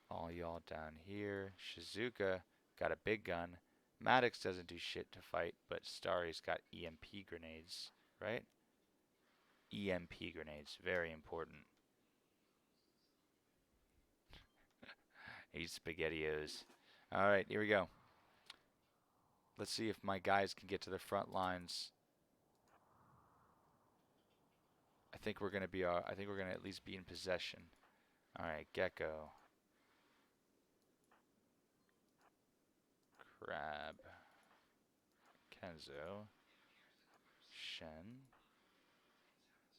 [SPEAKER 1] All y'all down here. Shizuka got a big gun. Maddox doesn't do shit to fight, but Starry's got EMP grenades, right? EMP grenades, very important. Eat SpaghettiOs. Alright, here we go. Let's see if my guys can get to the front lines. I think we're gonna at least be in possession. Alright, Gecko. Crab. Kenzo. Shen.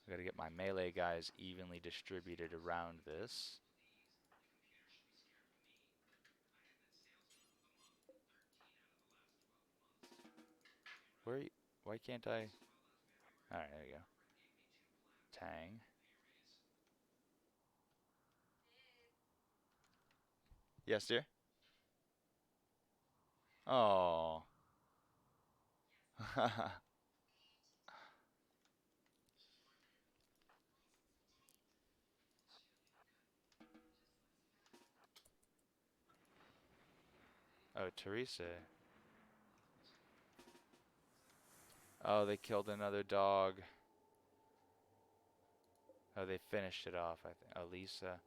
[SPEAKER 1] I gotta get my melee guys evenly distributed around this. Why can't I? Alright, there you go. Tang. Yes, dear? Oh. Oh, Teresa. Oh, they killed another dog. Oh, they finished it off, I think. Oh, Lisa.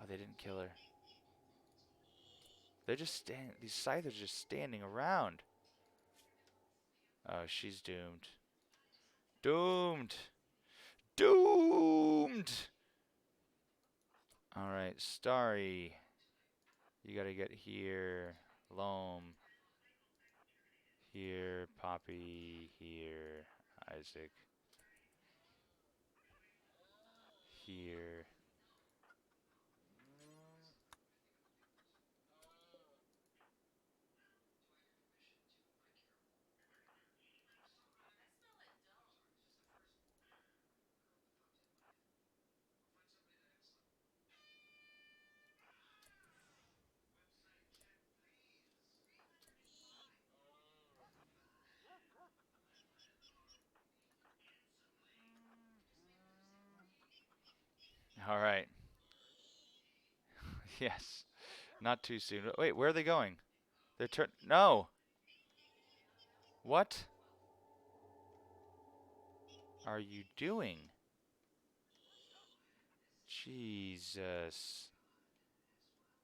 [SPEAKER 1] Oh, they didn't kill her. They're just standing. These scythers are just standing around. Oh, she's doomed. Doomed! Doomed! Alright, Starry. You gotta get here. Loam. Here. Poppy. Here. Isaac. Here. Alright. Yes. Not too soon. Wait, where are they going? They're No! What are you doing? Jesus.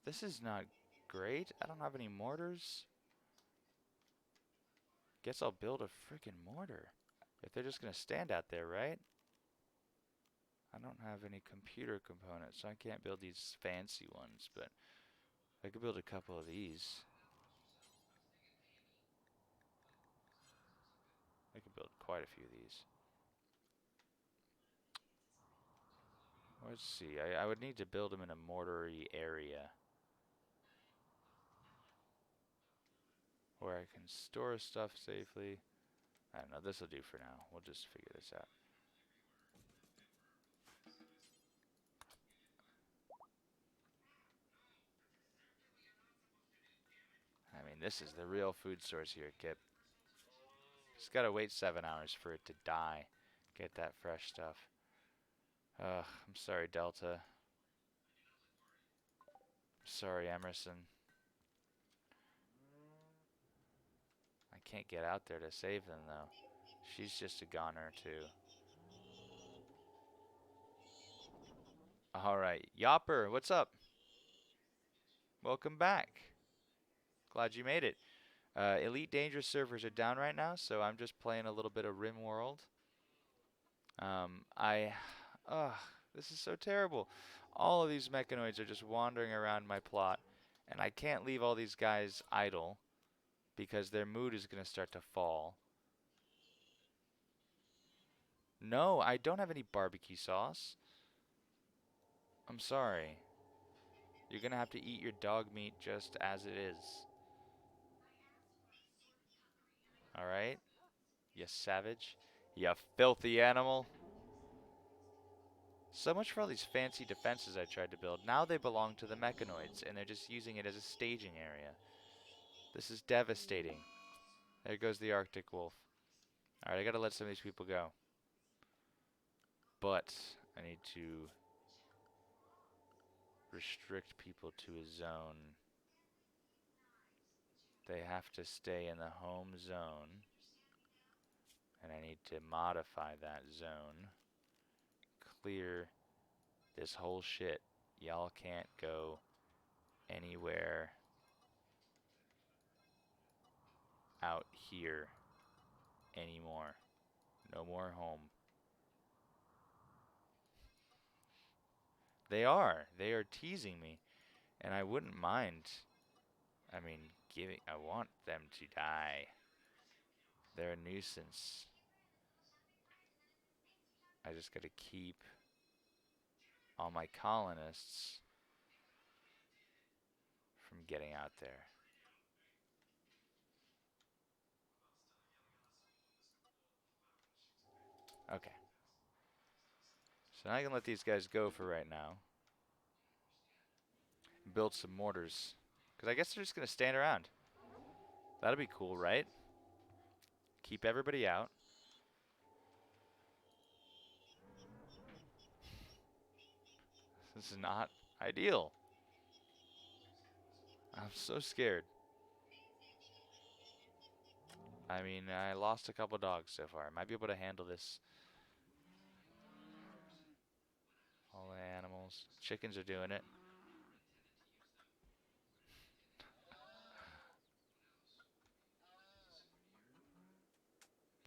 [SPEAKER 1] This is not great. I don't have any mortars. Guess I'll build a freaking mortar. If they're just gonna stand out there, right? I don't have any computer components, so I can't build these fancy ones, but I could build a couple of these. I could build quite a few of these. Let's see. I would need to build them in a mortar-y area where I can store stuff safely. I don't know. This will do for now. We'll just figure this out. I mean, this is the real food source here, Kip. Just gotta wait 7 hours for it to die. Get that fresh stuff. Ugh, I'm sorry, Delta. Sorry, Emerson. I can't get out there to save them, though. She's just a goner, too. Alright, Yopper, what's up? Welcome back. Glad you made it. Elite Dangerous servers are down right now, so I'm just playing a little bit of RimWorld. I, ugh, this is so terrible. All of these mechanoids are just wandering around my plot, and I can't leave all these guys idle because their mood is going to start to fall. No, I don't have any barbecue sauce. I'm sorry. You're going to have to eat your dog meat just as it is. Alright? You savage. You filthy animal. So much for all these fancy defenses I tried to build. Now they belong to the mechanoids, and they're just using it as a staging area. This is devastating. There goes the Arctic wolf. Alright, I gotta let some of these people go. But I need to restrict people to a zone. They have to stay in the home zone. And I need to modify that zone. Clear this whole shit. Y'all can't go anywhere out here anymore. No more home. They are. They are teasing me. And I wouldn't mind. I mean, I want them to die. They're a nuisance. I just gotta keep all my colonists from getting out there. Okay. So now I can let these guys go for right now. Build some mortars. Because I guess they're just gonna stand around. That'll be cool, right? Keep everybody out. This is not ideal. I'm so scared. I mean, I lost a couple dogs so far. I might be able to handle this. All the animals. Chickens are doing it.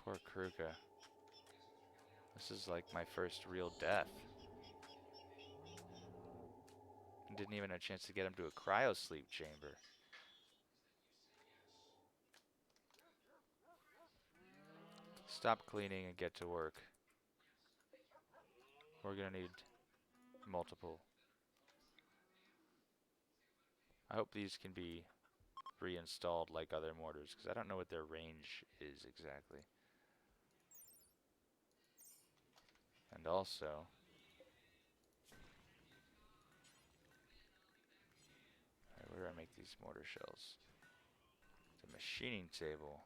[SPEAKER 1] Poor Kruka. This is like my first real death. Didn't even have a chance to get him to a cryo sleep chamber. Stop cleaning and get to work. We're gonna need multiple. I hope these can be reinstalled like other mortars, because I don't know what their range is exactly. And also, where do I make these mortar shells? The machining table.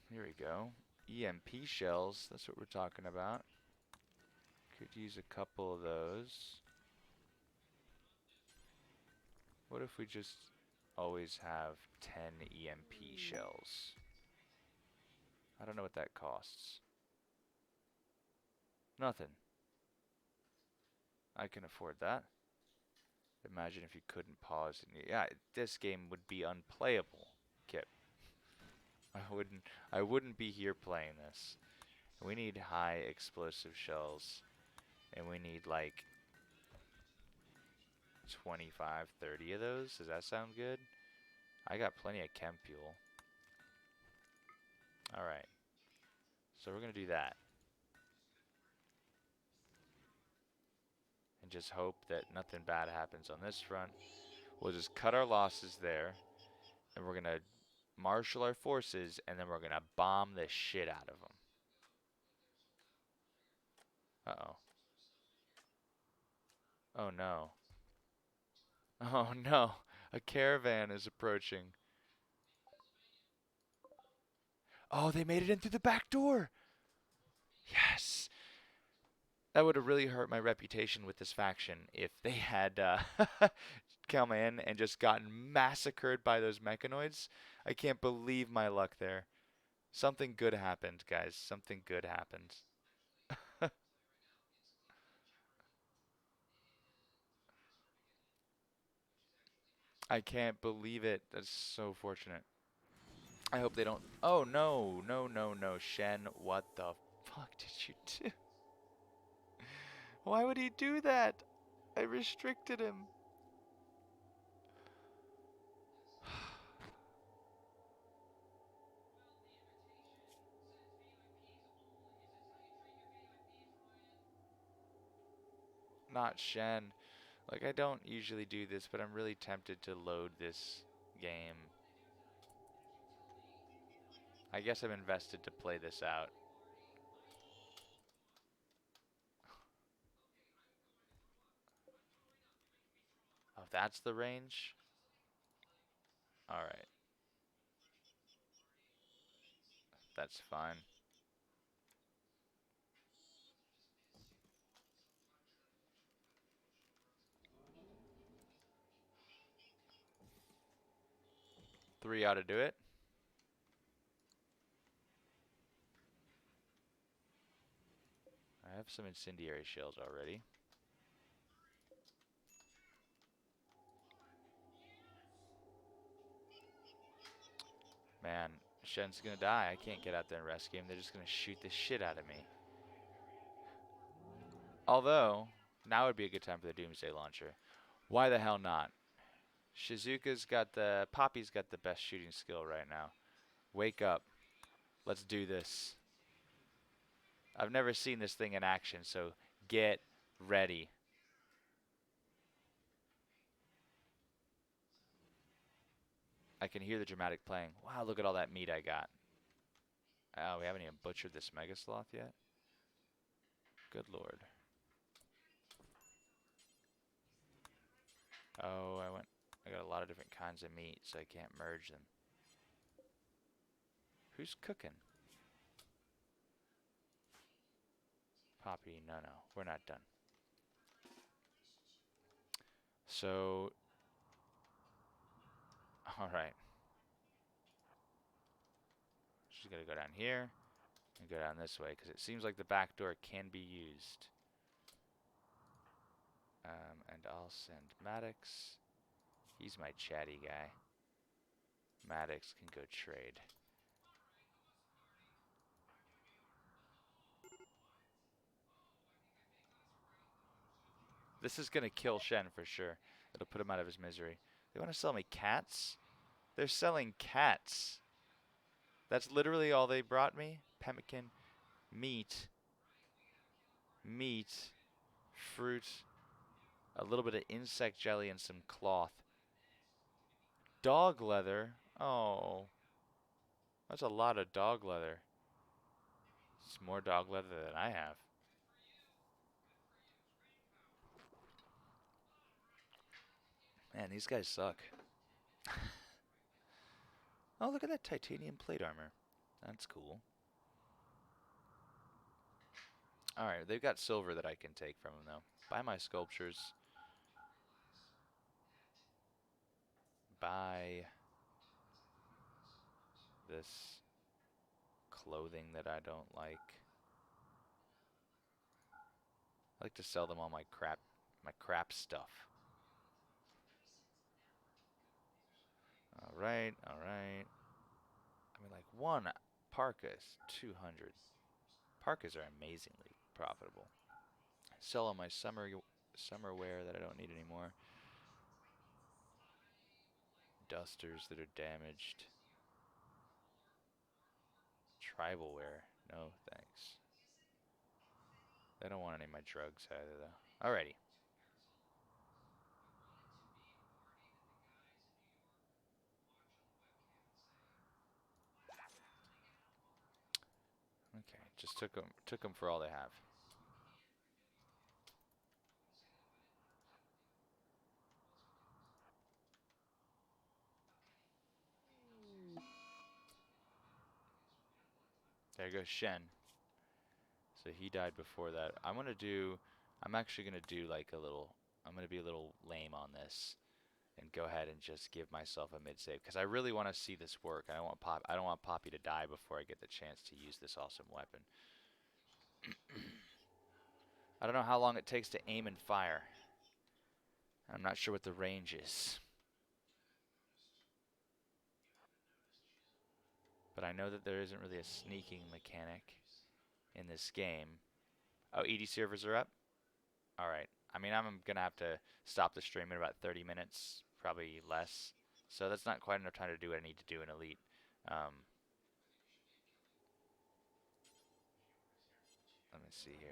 [SPEAKER 1] Here we go. EMP shells, that's what we're talking about. Could use a couple of those. What if we just always have 10 EMP shells? I don't know what that costs. Nothing. I can afford that. Imagine if you couldn't pause. Yeah, this game would be unplayable, Kip. I wouldn't be here playing this. We need high explosive shells, and we need like 25, 30 of those. Does that sound good? I got plenty of chem fuel. Alright. So we're gonna do that. And just hope that nothing bad happens on this front. We'll just cut our losses there, and we're gonna marshal our forces, and then we're gonna bomb the shit out of them. Uh-oh. Oh no. Oh no. A caravan is approaching. Oh, they made it in through the back door. Yes. That would have really hurt my reputation with this faction if they had come in and just gotten massacred by those mechanoids. I can't believe my luck there. Something good happened, guys. Something good happened. I can't believe it. That's so fortunate. I hope they don't. Oh, no. No, no, no. Shen, what the fuck did you do? Why would he do that? I restricted him. Not Shen. Like, I don't usually do this, but I'm really tempted to load this game. I guess I'm invested to play this out. Oh, that's the range? Alright, that's fine. Three ought to do it. I have some incendiary shells already. Man, Shen's gonna die. I can't get out there and rescue him. They're just gonna shoot the shit out of me. Although, now would be a good time for the Doomsday Launcher. Why the hell not? Shizuka's got the... Poppy's got the best shooting skill right now. Wake up. Let's do this. I've never seen this thing in action, so get ready. I can hear the dramatic playing. Wow, look at all that meat I got. Oh, we haven't even butchered this Mega Sloth yet? Good lord. Oh, I got a lot of different kinds of meat, so I can't merge them. Who's cooking? Poppy, no, no, we're not done. So, alright. She's gonna go down here and go down this way, because it seems like the back door can be used. And I'll send Maddox. He's my chatty guy. Maddox can go trade. This is gonna kill Shen for sure. It'll put him out of his misery. They want to sell me cats? They're selling cats. That's literally all they brought me. Pemmican, meat, fruit, a little bit of insect jelly, and some cloth. Dog leather? Oh, that's a lot of dog leather. It's more dog leather than I have. Man, these guys suck. Oh, look at that titanium plate armor. That's cool. Alright, they've got silver that I can take from them, though. Buy my sculptures. Buy this clothing that I don't like. I like to sell them all my crap stuff. Alright, alright. I mean, like, one parka is 200. Parkas are amazingly profitable. Sell all my summer wear that I don't need anymore. Dusters that are damaged. Tribal wear. No, thanks. They don't want any of my drugs either, though. Alrighty. Okay, just took them for all they have. There goes Shen. So he died before that. I'm actually gonna do like I'm gonna be a little lame on this and go ahead and just give myself a mid save because I really want to see this work. I don't want Poppy to die before I get the chance to use this awesome weapon. I don't know how long it takes to aim and fire. I'm not sure what the range is. but I know that there isn't really a sneaking mechanic in this game. Oh, ED servers are up? Alright. I mean, I'm going to have to stop the stream in about 30 minutes, probably less. So that's not quite enough time to do what I need to do in Elite. Let me see here.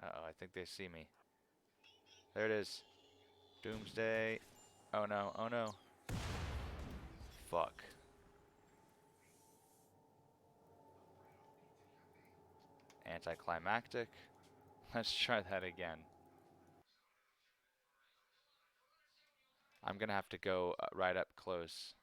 [SPEAKER 1] Uh-oh, I think they see me. There it is. Doomsday. Oh no, oh no. Fuck. Anticlimactic. Let's try that again. I'm gonna have to go right up close.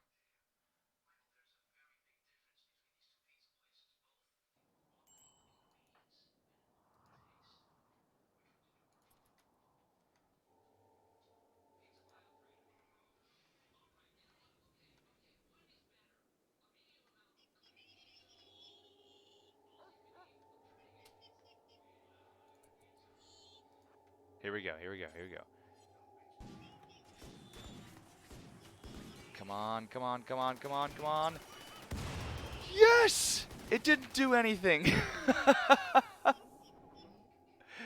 [SPEAKER 1] Here we go, here we go, here we go. Come on, come on, come on, come on, come on. Yes! It didn't do anything.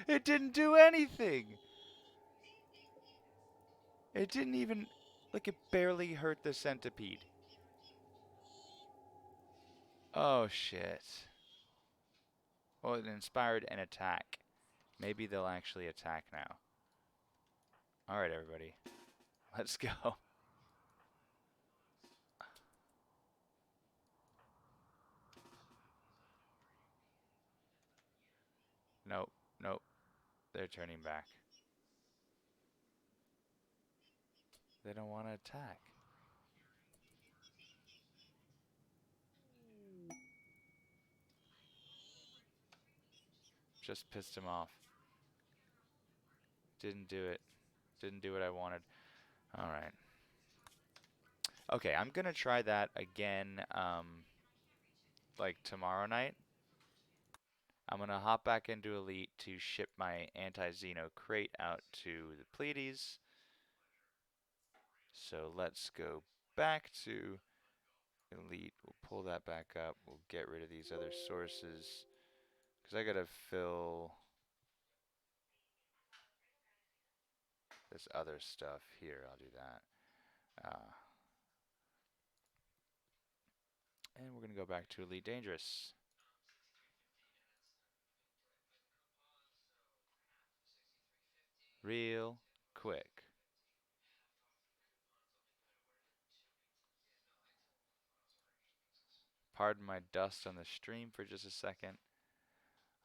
[SPEAKER 1] It didn't do anything. It didn't even, like, it barely hurt the centipede. Oh shit. Well, it inspired an attack. Maybe they'll actually attack now. Alright, everybody. Let's go. Nope, nope. They're turning back. They don't want to attack. Just pissed him off. Didn't do it. Didn't do what I wanted. Alright. Okay, I'm gonna try that again, like tomorrow night. I'm gonna hop back into Elite to ship my anti-Xeno crate out to the Pleiades. So let's go back to Elite. We'll pull that back up. We'll get rid of these other sources. Because I gotta fill this other stuff here. I'll do that. And we're gonna go back to Elite Dangerous. Real quick. Pardon my dust on the stream for just a second.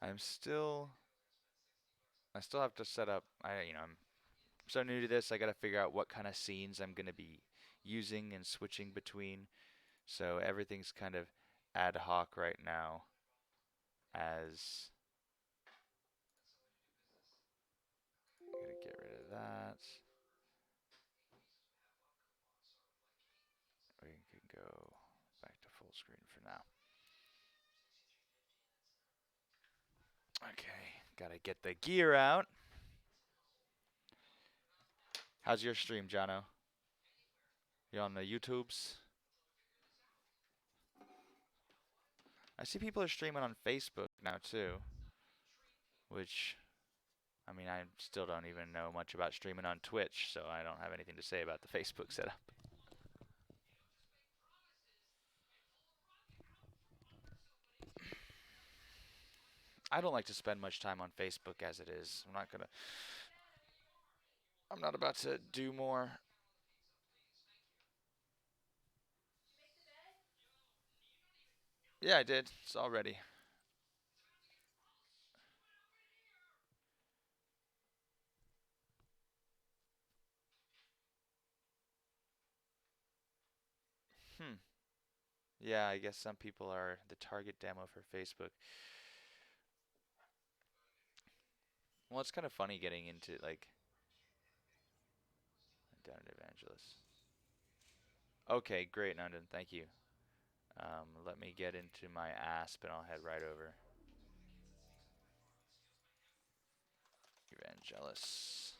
[SPEAKER 1] I still have to set up. I'm so new to this. I got to figure out what kind of scenes I'm gonna be using and switching between. So everything's kind of ad hoc right now. As gotta get rid of that. We can go back to full screen for now. Okay, gotta get the gear out. How's your stream, Jono? You on the YouTubes? I see people are streaming on Facebook now too, which, I mean, I still don't even know much about streaming on Twitch, so I don't have anything to say about the Facebook setup. I don't like to spend much time on Facebook as it is. I'm not about to do more. Yeah, I did. It's all ready. Yeah, I guess some people are the target demo for Facebook. Well, it's kind of funny getting into, like, Identity Evangelist. Okay, great, Nandan. Thank you. Let me get into my ASP and I'll head right over. Evangelist.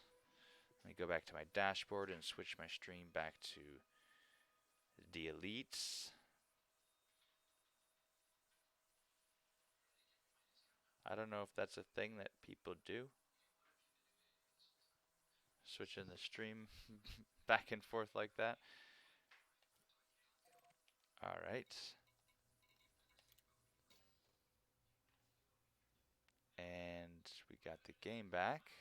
[SPEAKER 1] Let me go back to my dashboard and switch my stream back to the elites. I don't know if that's a thing that people do. Switching the stream back and forth like that. All right. And we got the game back.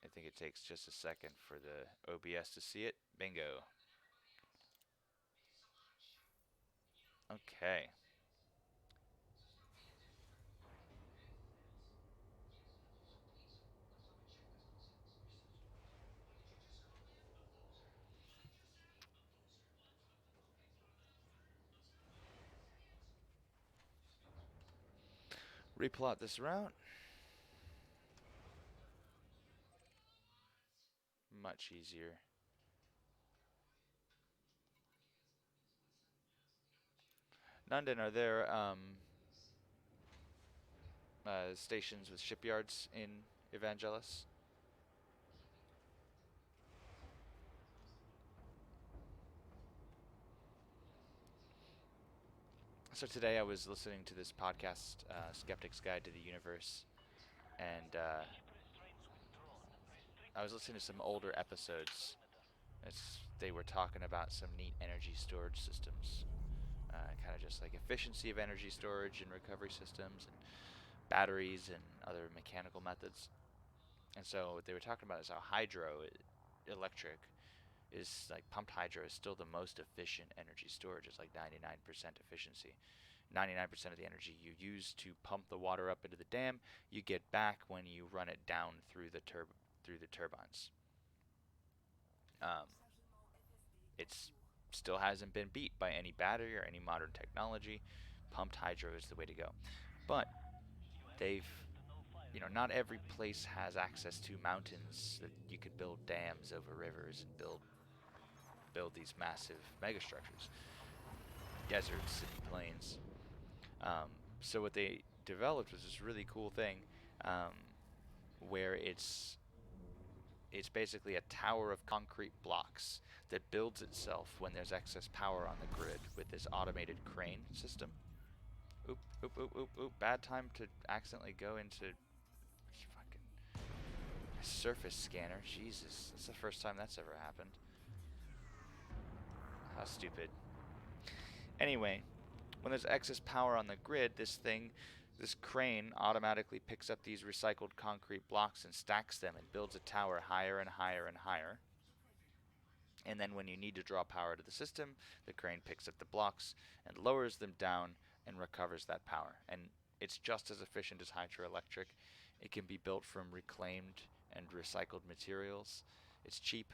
[SPEAKER 1] I think it takes just a second for the OBS to see it. Bingo. Okay. Replot this route. Much easier. London, are there stations with shipyards in Evangelis? So today I was listening to this podcast, Skeptic's Guide to the Universe, and I was listening to some older episodes. They were talking about some neat energy storage systems, kind of just like efficiency of energy storage and recovery systems, and batteries and other mechanical methods. And so what they were talking about is how hydroelectric is like pumped hydro is still the most efficient energy storage. It's like 99% efficiency. 99% of the energy you use to pump the water up into the dam, you get back when you run it down through the turbines. It's still hasn't been beat by any battery or any modern technology. Pumped hydro is the way to go. But they've, not every place has access to mountains that you could build dams over rivers and build these massive megastructures, deserts and plains. So what they developed was this really cool thing, where it's basically a tower of concrete blocks that builds itself when there's excess power on the grid with this automated crane system. Oop, oop, oop, oop, oop. Bad time to accidentally go into fucking surface scanner. Jesus, that's the first time that's ever happened. How stupid. Anyway, when there's excess power on the grid, this crane automatically picks up these recycled concrete blocks and stacks them and builds a tower higher and higher and higher. And then when you need to draw power to the system, the crane picks up the blocks and lowers them down and recovers that power. And it's just as efficient as hydroelectric. It can be built from reclaimed and recycled materials. It's cheap.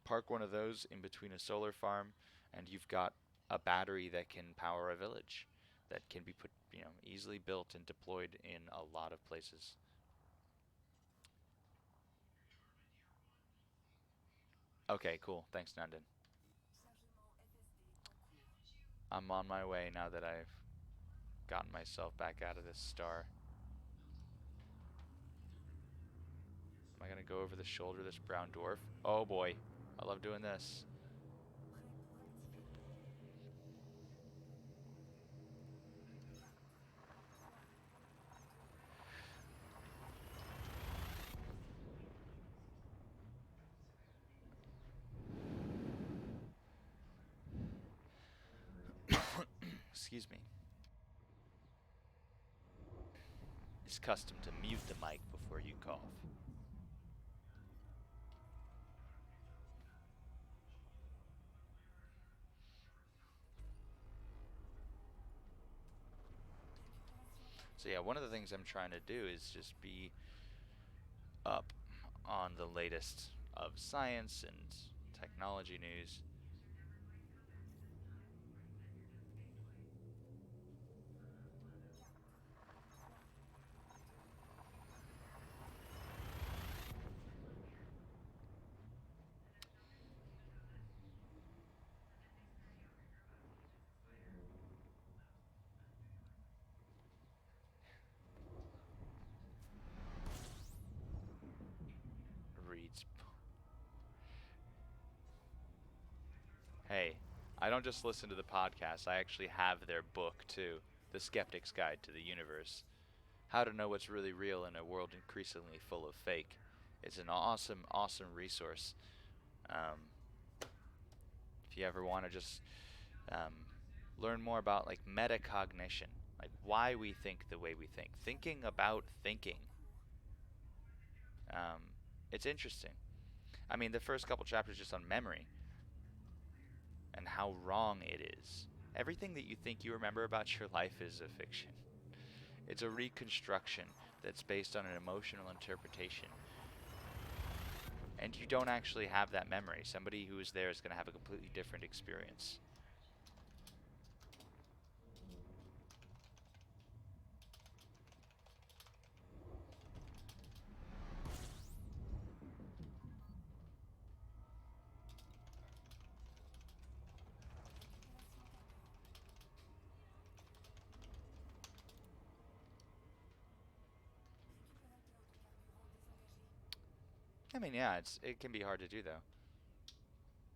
[SPEAKER 1] Park one of those in between a solar farm, and you've got a battery that can power a village that can be easily built and deployed in a lot of places. Okay, cool. Thanks, Nandan. I'm on my way now that I've gotten myself back out of this star. Am I gonna go over the shoulder of this brown dwarf? Oh boy, I love doing this. Excuse me. It's custom to mute the mic before you cough. So yeah, one of the things I'm trying to do is just be up on the latest of science and technology news. Hey, I don't just listen to the podcast, I actually have their book too, The Skeptic's Guide to the Universe. How to know what's really real in a world increasingly full of fake. It's an awesome, awesome resource. Um, if you ever want to just um, learn more about like metacognition, like why we think the way we think, thinking about thinking. Um, it's interesting. I mean, the first couple chapters just on memory and how wrong it is. Everything that you think you remember about your life is a fiction. It's a reconstruction that's based on an emotional interpretation. And you don't actually have that memory. Somebody who is there is going to have a completely different experience. I mean, yeah, it can be hard to do though.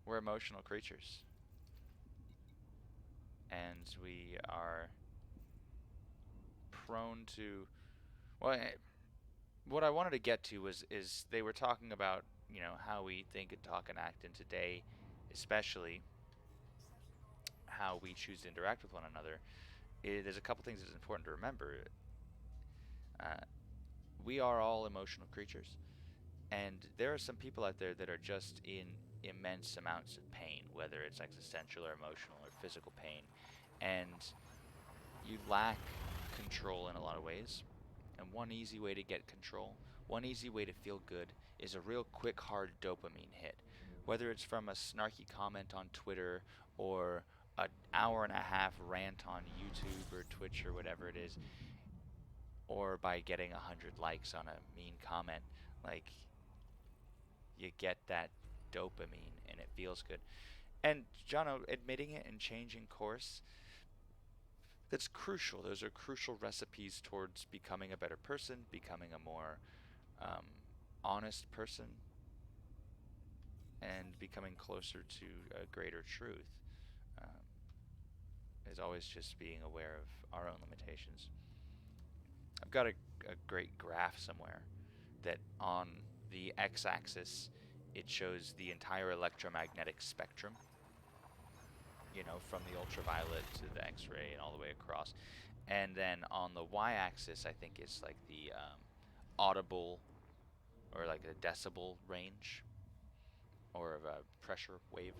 [SPEAKER 1] We're emotional creatures, and we are prone to. Well, what I wanted to get to was is they were talking about how we think and talk and act in today, especially how we choose to interact with one another. There's a couple things that's important to remember. Uh, we are all emotional creatures, and there are some people out there that are just in immense amounts of pain, whether it's existential or emotional or physical pain, and you lack control in a lot of ways. And one easy way to get control, one easy way to feel good, is a real quick, hard dopamine hit. Whether it's from a snarky comment on Twitter or an hour and a half rant on YouTube or Twitch or whatever it is, or by getting 100 likes on a mean comment, like you get that dopamine and it feels good. And Jono, admitting it and changing course, that's crucial. Those are crucial recipes towards becoming a better person, becoming a more um, honest person, and becoming closer to a greater truth. Um, is always just being aware of our own limitations. I've got a great graph somewhere that on the x-axis it shows the entire electromagnetic spectrum, from the ultraviolet to the X-ray and all the way across. And then on the y-axis, I think it's like the audible or like a decibel range or of a pressure wave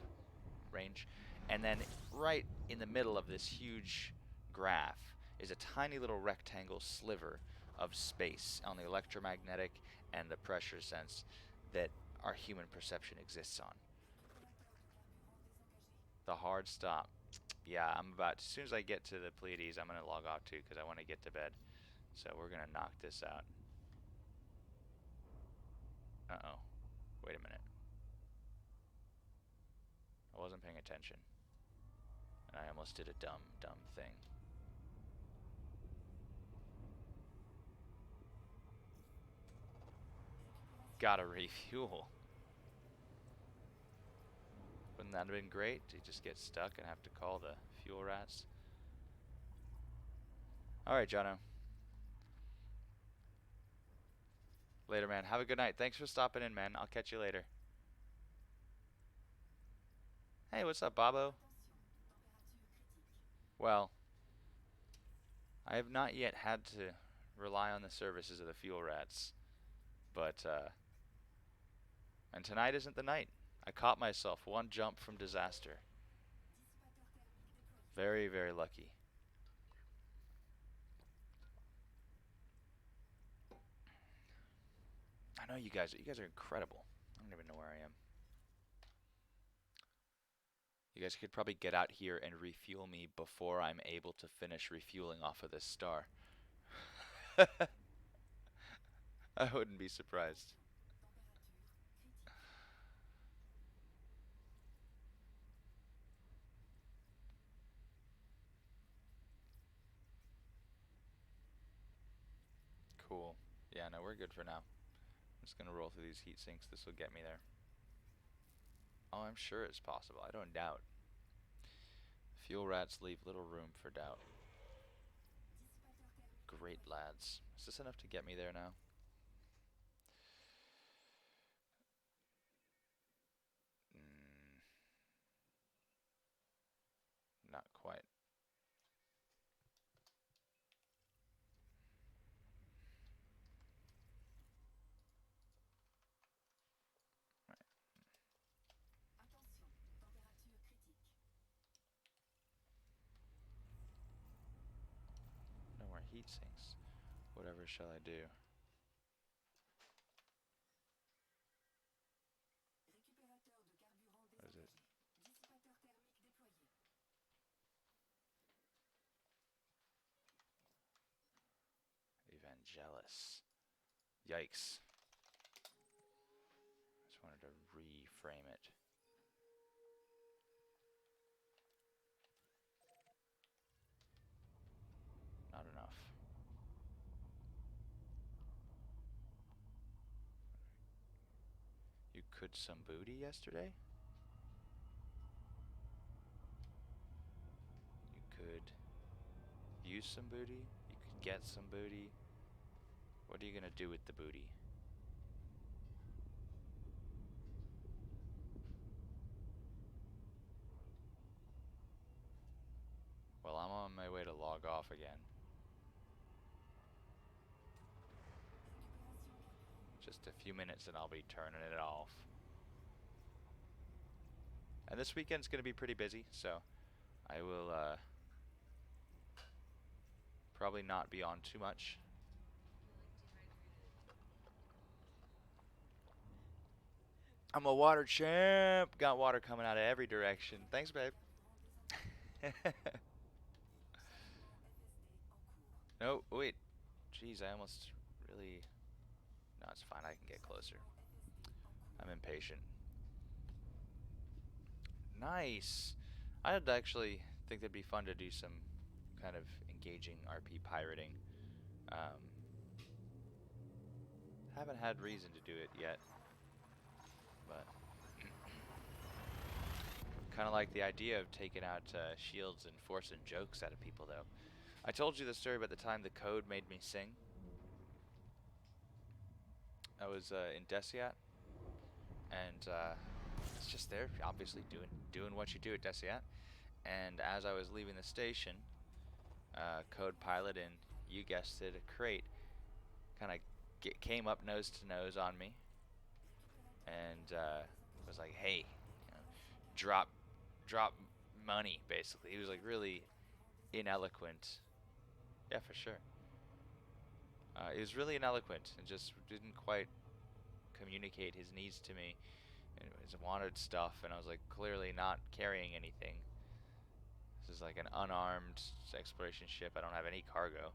[SPEAKER 1] range. And then right in the middle of this huge graph is a tiny little rectangle sliver of space on the electromagnetic and the pressure sense that our human perception exists on. The hard stop. Yeah, as soon as I get to the Pleiades, I'm going to log off too because I want to get to bed. So we're going to knock this out. Uh-oh. Wait a minute. I wasn't paying attention. And I almost did a dumb, dumb thing. Gotta refuel. Wouldn't that have been great? To just get stuck and have to call the fuel rats? Alright, Jono. Later, man. Have a good night. Thanks for stopping in, man. I'll catch you later. Hey, what's up, Bobo? Well, I have not yet had to rely on the services of the fuel rats. But, and tonight isn't the night. I caught myself one jump from disaster. Very, very lucky. I know you guys are incredible. I don't even know where I am. You guys could probably get out here and refuel me before I'm able to finish refueling off of this star. I wouldn't be surprised. Cool. Yeah, no, we're good for now. I'm just gonna roll through these heat sinks. This will get me there. Oh, I'm sure it's possible. I don't doubt. Fuel rats leave little room for doubt. Great lads. Is this enough to get me there now? Not quite. Right. No more heat sinks. Whatever shall I do? What is it? Evangelus. Yikes. Just wanted to reframe it. Not enough. You could some booty yesterday? You could use some booty? You could get some booty? What are you gonna do with the booty? Well, I'm on my way to log off again. Just a few minutes and I'll be turning it off. And this weekend's gonna be pretty busy, so I will probably not be on too much. I'm a water champ! Got water coming out of every direction. Thanks, babe. No, wait. Jeez, I almost really... No, it's fine. I can get closer. I'm impatient. Nice! I'd actually think that'd be fun to do some kind of engaging RP pirating. Haven't had reason to do it yet, but kind of like the idea of taking out shields and forcing jokes out of people, though. I told you the story about the time the code made me sing. I was in Desiat, and it's just there, obviously doing what you do at Desiat. And as I was leaving the station, Code Pilot and, you guessed it, a crate kind of came up nose to nose on me, and was like, "Hey, you know, drop money." Basically, he was like really ineloquent. Yeah, for sure. He was really ineloquent and just didn't quite communicate his needs to me and his wanted stuff. And I was like, clearly not carrying anything. This is like an unarmed exploration ship. I don't have any cargo.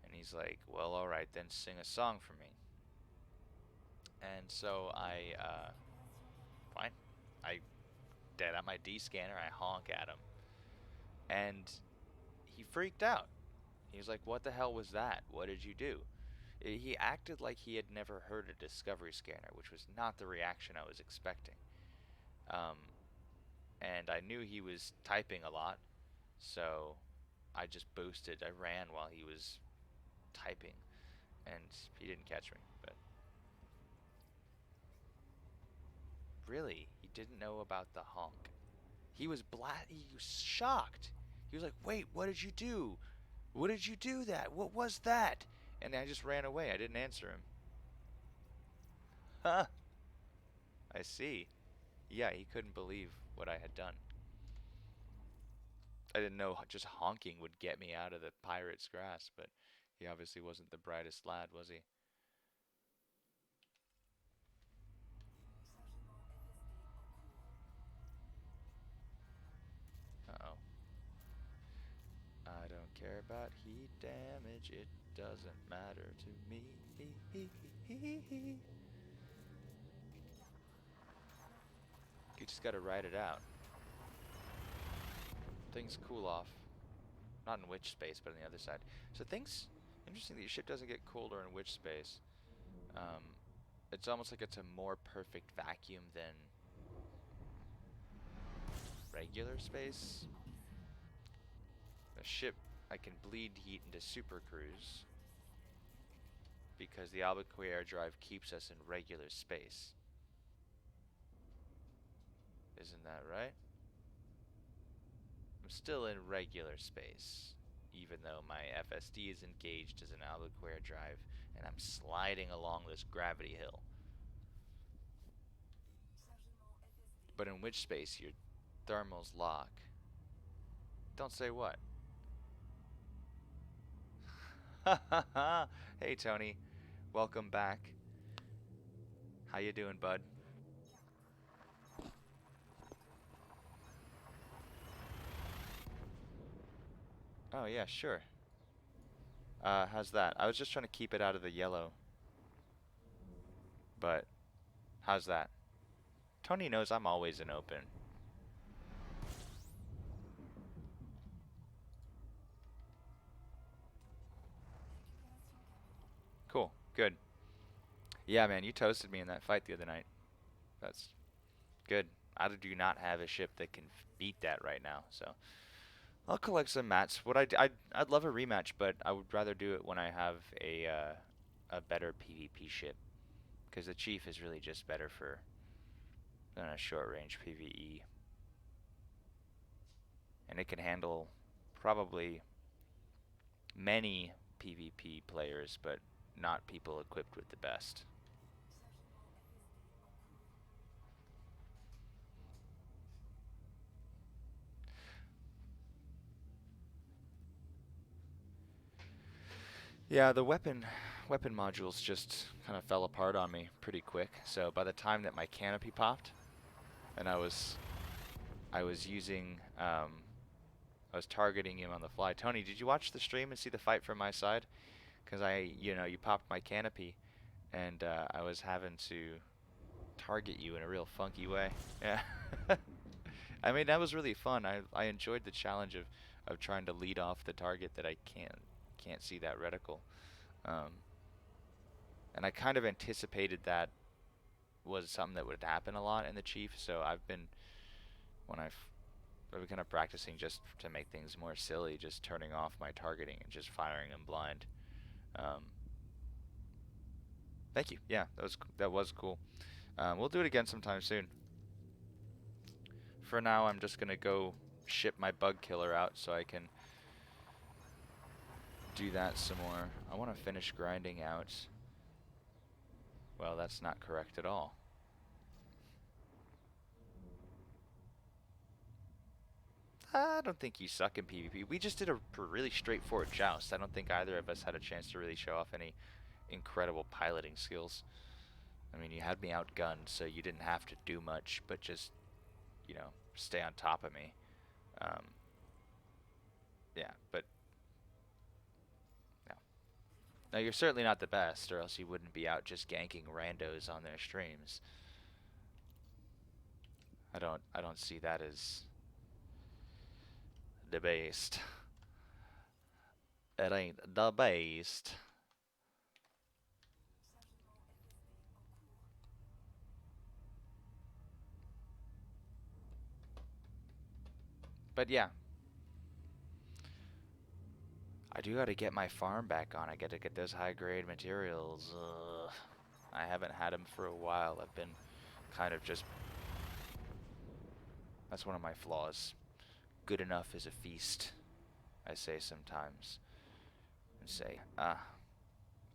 [SPEAKER 1] And he's like, well, all right, then sing a song for me. And so fine. I dead at my D scanner. I honk at him, and he freaked out. He was like, "What the hell was that? What did you do?" He acted like he had never heard a discovery scanner, which was not the reaction I was expecting. Um, and I knew he was typing a lot, so I just boosted. I ran while he was typing, and he didn't catch me. But really, he didn't know about the honk. He was he was shocked. He was like, "Wait, what did you do? What did you do that? What was that?" And I just ran away. I didn't answer him. Huh. I see. Yeah, he couldn't believe what I had done. I didn't know just honking would get me out of the pirate's grasp, but he obviously wasn't the brightest lad, was he? Uh-oh. I don't care about heat damage, it doesn't matter to me. You just gotta ride it out. Things cool off. Not in witch space, but on the other side. So things... Interesting that your ship doesn't get colder in witch space. It's almost like it's a more perfect vacuum than regular space. a ship I can bleed heat into supercruise because the albecoy air drive keeps us in regular space. Isn't that right? I'm still in regular space, even though my FSD is engaged as an albecoy air drive, and I'm sliding along this gravity hill. But in which space your thermals lock? Don't say what. Hey Tony, welcome back. How you doing, bud? Oh yeah, sure. How's that? I was just trying to keep it out of the yellow, but how's that? Tony knows I'm always in open. Cool, good. Yeah, man, you toasted me in that fight the other night. That's good. I do not have a ship that can beat that right now, so I'll collect some mats. I'd love a rematch, but I would rather do it when I have a better PvP ship, because the Chief is really just better for short range PvE, and it can handle probably many PvP players, but not people equipped with the best. Yeah, the weapon modules just kind of fell apart on me pretty quick. So by the time that my canopy popped, and I was using I was targeting him on the fly. Tony, did you watch the stream and see the fight from my side? Because you popped my canopy, and I was having to target you in a real funky way. Yeah. I mean, that was really fun. I enjoyed the challenge of trying to lead off the target that I can't see that reticle. Um, and I kind of anticipated that was something that would happen a lot in the Chief. So when I've been kind of practicing just to make things more silly, just turning off my targeting and just firing them blind. Um, Thank you. Yeah, that was cool. We'll do it again sometime soon. For now, I'm just gonna go ship my bug killer out so I can do that some more. I want to finish grinding out. Well, that's not correct at all. I don't think you suck in PvP. We just did a really straightforward joust. I don't think either of us had a chance to really show off any incredible piloting skills. I mean, you had me outgunned, so you didn't have to do much, but just, stay on top of me. Um, yeah, but no. No, you're certainly not the best, or else you wouldn't be out just ganking randos on their streams. I don't see that as the best. It ain't the best. But yeah, I do gotta get my farm back on. I gotta get those high grade materials. Ugh. I haven't had them for a while. I've been kind of just. That's one of my flaws. Good enough is a feast, I say sometimes. And say,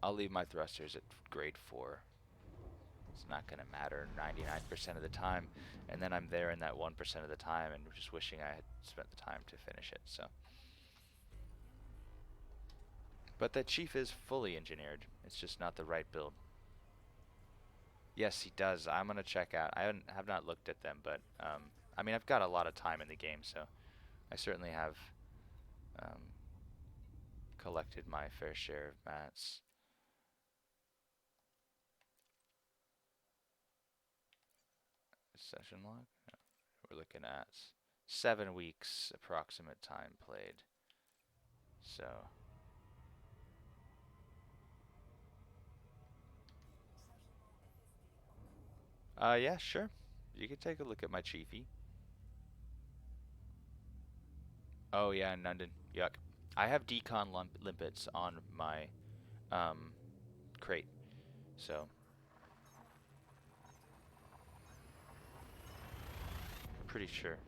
[SPEAKER 1] I'll leave my thrusters at grade 4. It's not gonna matter 99% of the time. And then I'm there in that 1% of the time and just wishing I had spent the time to finish it, so. But that Chief is fully engineered. It's just not the right build. Yes, he does. I'm gonna check out. have not looked at them, but I mean, I've got a lot of time in the game, so I certainly have um, collected my fair share of mats. Session log? No. We're looking at 7 weeks approximate time played. So. Yeah, sure. You can take a look at my Chiefy. Oh yeah, Nundin. Yuck. I have decon limpets on my um, crate, so pretty sure.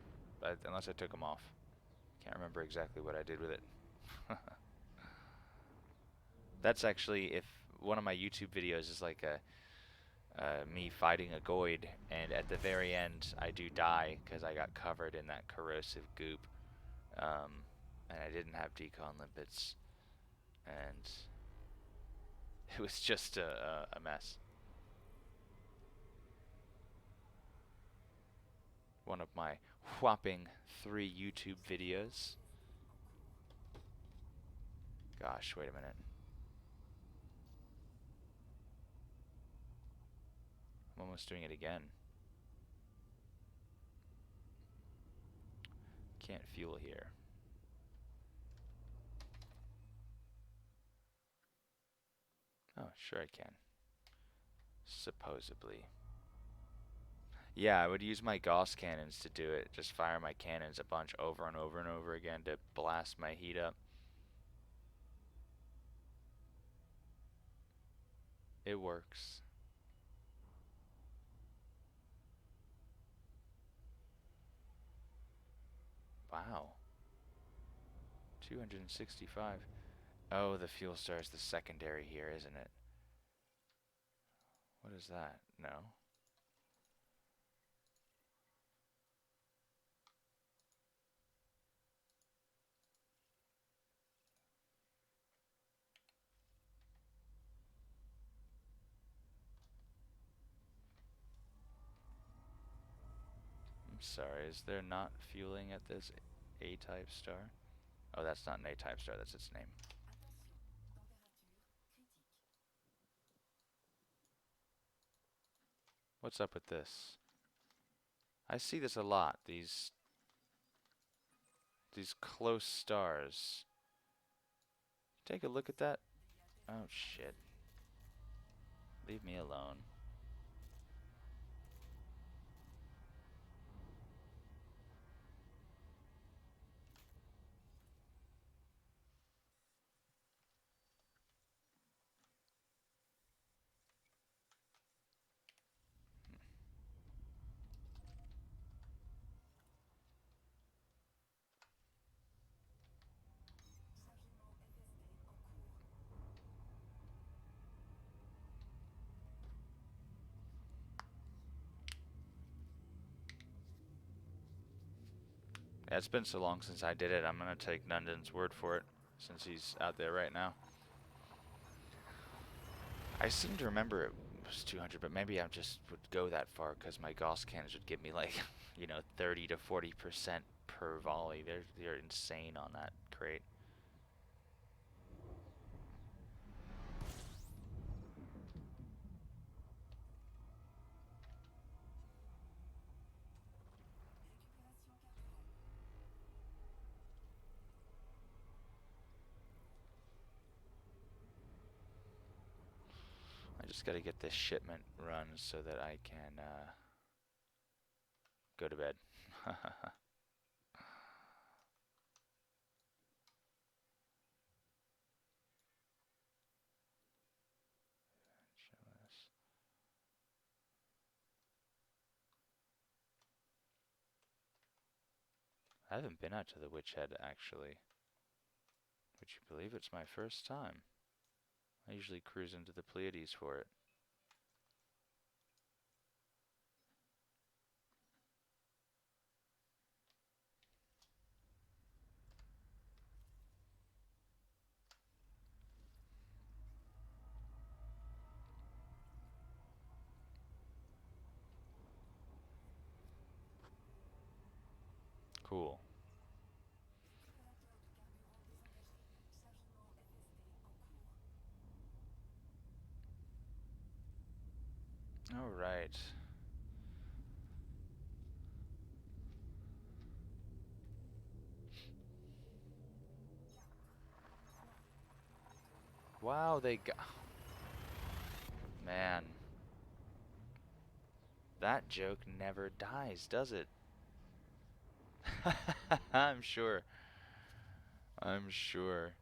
[SPEAKER 1] But unless I took them off. Can't remember exactly what I did with it. That's actually, if one of my YouTube videos is like me fighting a goid, and at the very end I do die because I got covered in that corrosive goop, and I didn't have decon limpets, and it was just a mess. One of my whopping 3 YouTube videos. Gosh, wait a minute. I'm almost doing it again. Can't fuel here. Oh, sure I can. Supposedly. Yeah, I would use my Gauss cannons to do it. Just fire my cannons a bunch over and over and over again to blast my heat up. It works. Wow. 265. Oh, the fuel star is the secondary here, isn't it? What is that? No. I'm sorry, is there not fueling at this A-type star? Oh, that's not an A-type star, that's its name. What's up with this? I see this a lot, these close stars. Take a look at that. Oh shit. Leave me alone. Yeah, it's been so long since I did it, I'm gonna take Nunden's word for it, since he's out there right now. I seem to remember it was 200, but maybe I just would go that far because my Gauss cannons would give me like, 30 to 40% per volley. They're insane on that crate. I just gotta get this shipment run so that I can go to bed. I haven't been out to the Witch Head actually. Would you believe it's my first time? I usually cruise into the Pleiades for it. Cool. All right. Wow, they got... Man. That joke never dies, does it? I'm sure. I'm sure.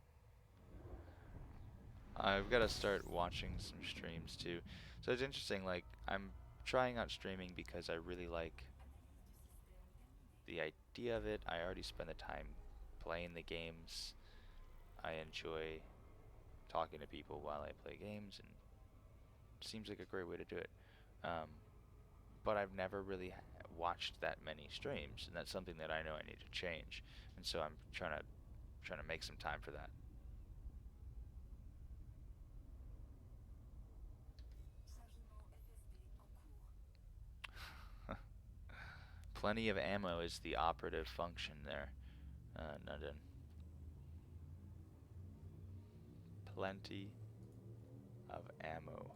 [SPEAKER 1] I've got to start watching some streams too. So it's interesting, like, I'm trying out streaming because I really like the idea of it. I already spend the time playing the games. I enjoy talking to people while I play games, and it seems like a great way to do it. Um, but I've never really watched that many streams, and that's something that I know I need to change. And so I'm trying to make some time for that. Plenty of ammo is the operative function there, Nundin. Plenty of ammo.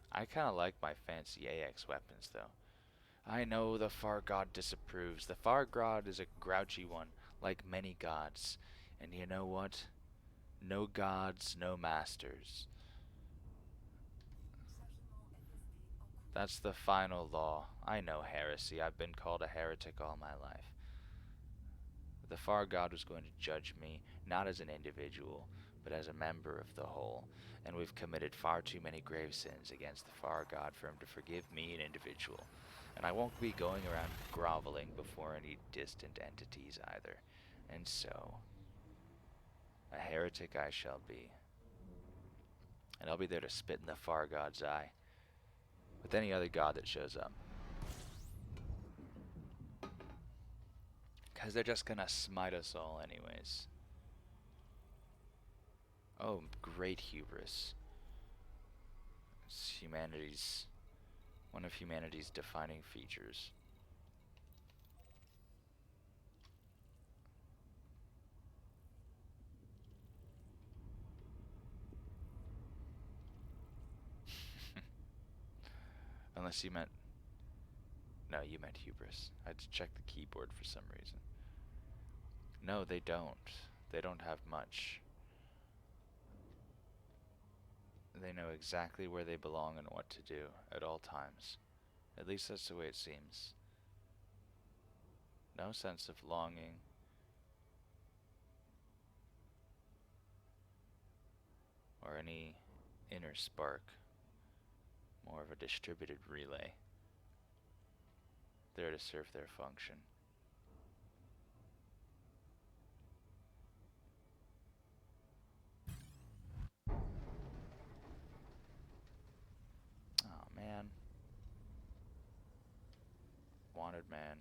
[SPEAKER 1] I kind of like my fancy AX weapons, though. I know the Far God disapproves. The Far God is a grouchy one, like many gods. And you know what? No gods, no masters. That's the final law. I know heresy. I've been called a heretic all my life. The Far God was going to judge me, not as an individual, but as a member of the whole. And we've committed far too many grave sins against the Far God for him to forgive me, an individual. And I won't be going around groveling before any distant entities either. And so, a heretic I shall be. And I'll be there to spit in the Far God's eye with any other god that shows up. Because they're just gonna smite us all anyways. Oh, great hubris. It's one of humanity's defining features. Unless you meant... No, you meant hubris. I had to check the keyboard for some reason. No, they don't. They don't have much. They know exactly where they belong and what to do at all times. At least that's the way it seems. No sense of longing. Or any inner spark. More of a distributed relay. There to serve their function. Oh man. Wanted man.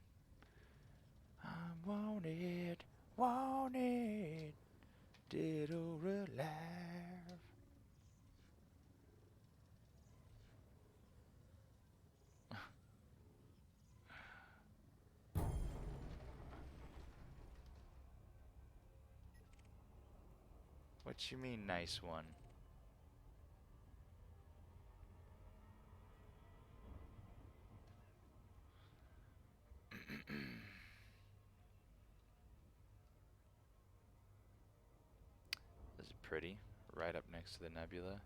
[SPEAKER 1] I'm wanted, wanted, dead or alive. What you mean, nice one? This is pretty. Right up next to the nebula.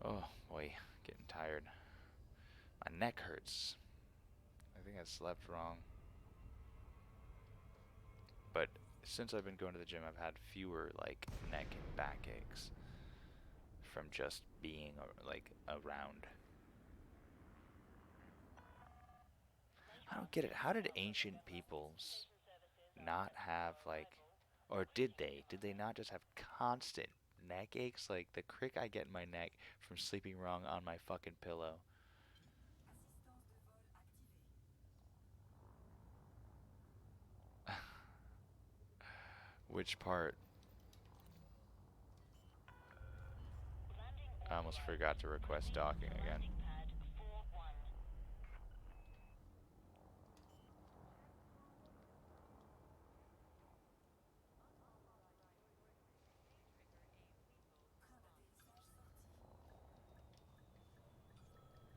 [SPEAKER 1] Oh boy, getting tired. My neck hurts. I think I slept wrong. But since I've been going to the gym, I've had fewer like neck and back aches from just being like around. I don't get it. How did ancient peoples not have like, or did they? Did they not just have constant neck aches? Like the crick I get in my neck from sleeping wrong on my fucking pillow. Which part? I almost forgot to request docking again.
[SPEAKER 2] Landing pad 4-1.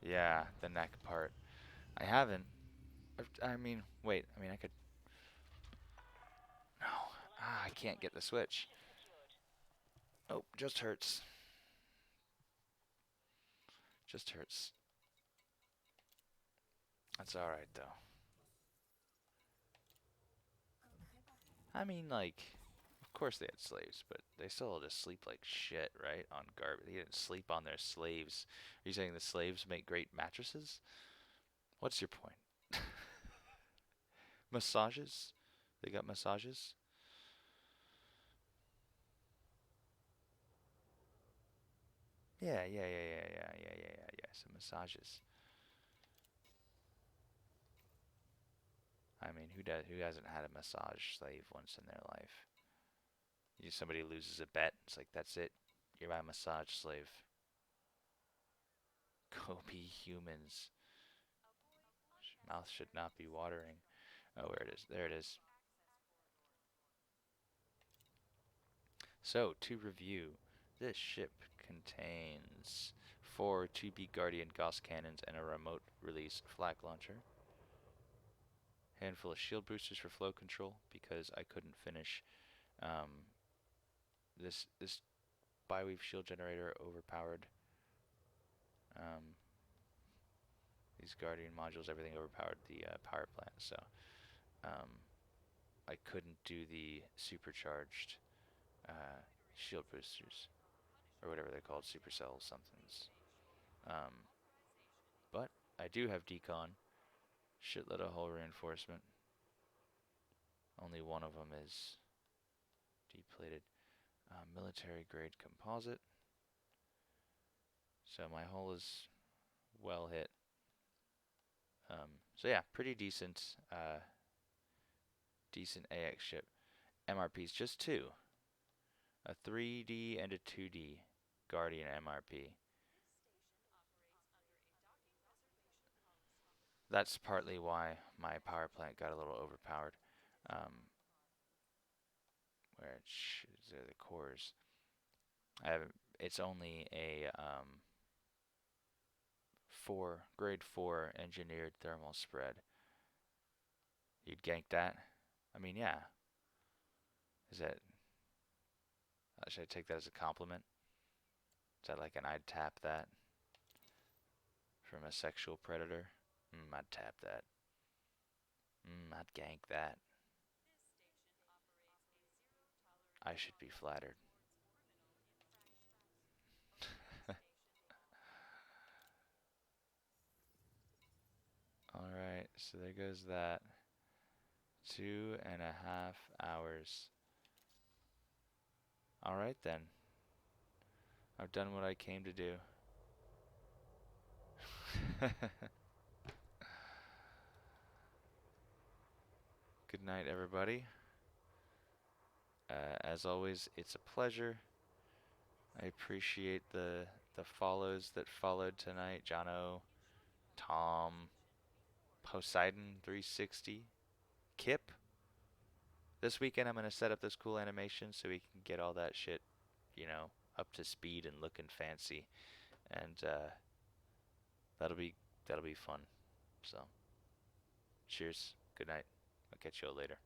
[SPEAKER 1] Yeah, the neck part. I haven't. I mean, wait. I mean, I could. No. Ah, I can't get the switch.
[SPEAKER 2] Secured.
[SPEAKER 1] Oh, just hurts. Just hurts. That's alright, though. I mean, like, of course they had slaves, but they still just sleep like shit, right? On garbage. They didn't sleep on their slaves. Are you saying the slaves make great mattresses? What's your point? Massages? They got massages? Yeah. Some massages. I mean, who hasn't had a massage slave once in their life? Somebody loses a bet, it's like that's it. You're my massage slave. Go be humans. Mouth should not be watering. Oh, where it is. There it is. So, to review, this ship contains 4 2B Guardian Gauss cannons and a remote release flak launcher. Handful of shield boosters for flow control because I couldn't finish this biweave shield generator overpowered. These Guardian modules, everything overpowered the power plant, so um, I couldn't do the supercharged shield boosters or whatever they're called, supercell somethings. Um, but I do have decon, shitload of hull reinforcement. Only one of them is deplated. Military grade composite. So my hull is well hit. So yeah, pretty decent, decent AX ship. MRPs just two, a 3D and a 2D Guardian MRP. That's partly why my power plant got a little overpowered. Um, where the cores. I have it's only a grade 4 engineered thermal spread. You'd gank that? I mean, yeah. Is that should I take that as a compliment? Is that like an I'd tap that from a sexual predator? I'd tap that. I'd gank that. I should be flattered. Alright, so there goes that. 2.5 hours. Alright then. I've done what I came to do. Good night, everybody. As always, it's a pleasure. I appreciate the follows that followed tonight. Jono, Tom, Poseidon 360, Kip. This weekend I'm gonna set up this cool animation so we can get all that shit, up to speed and looking fancy, and that'll be fun. So, cheers. Good night. I'll catch you all later.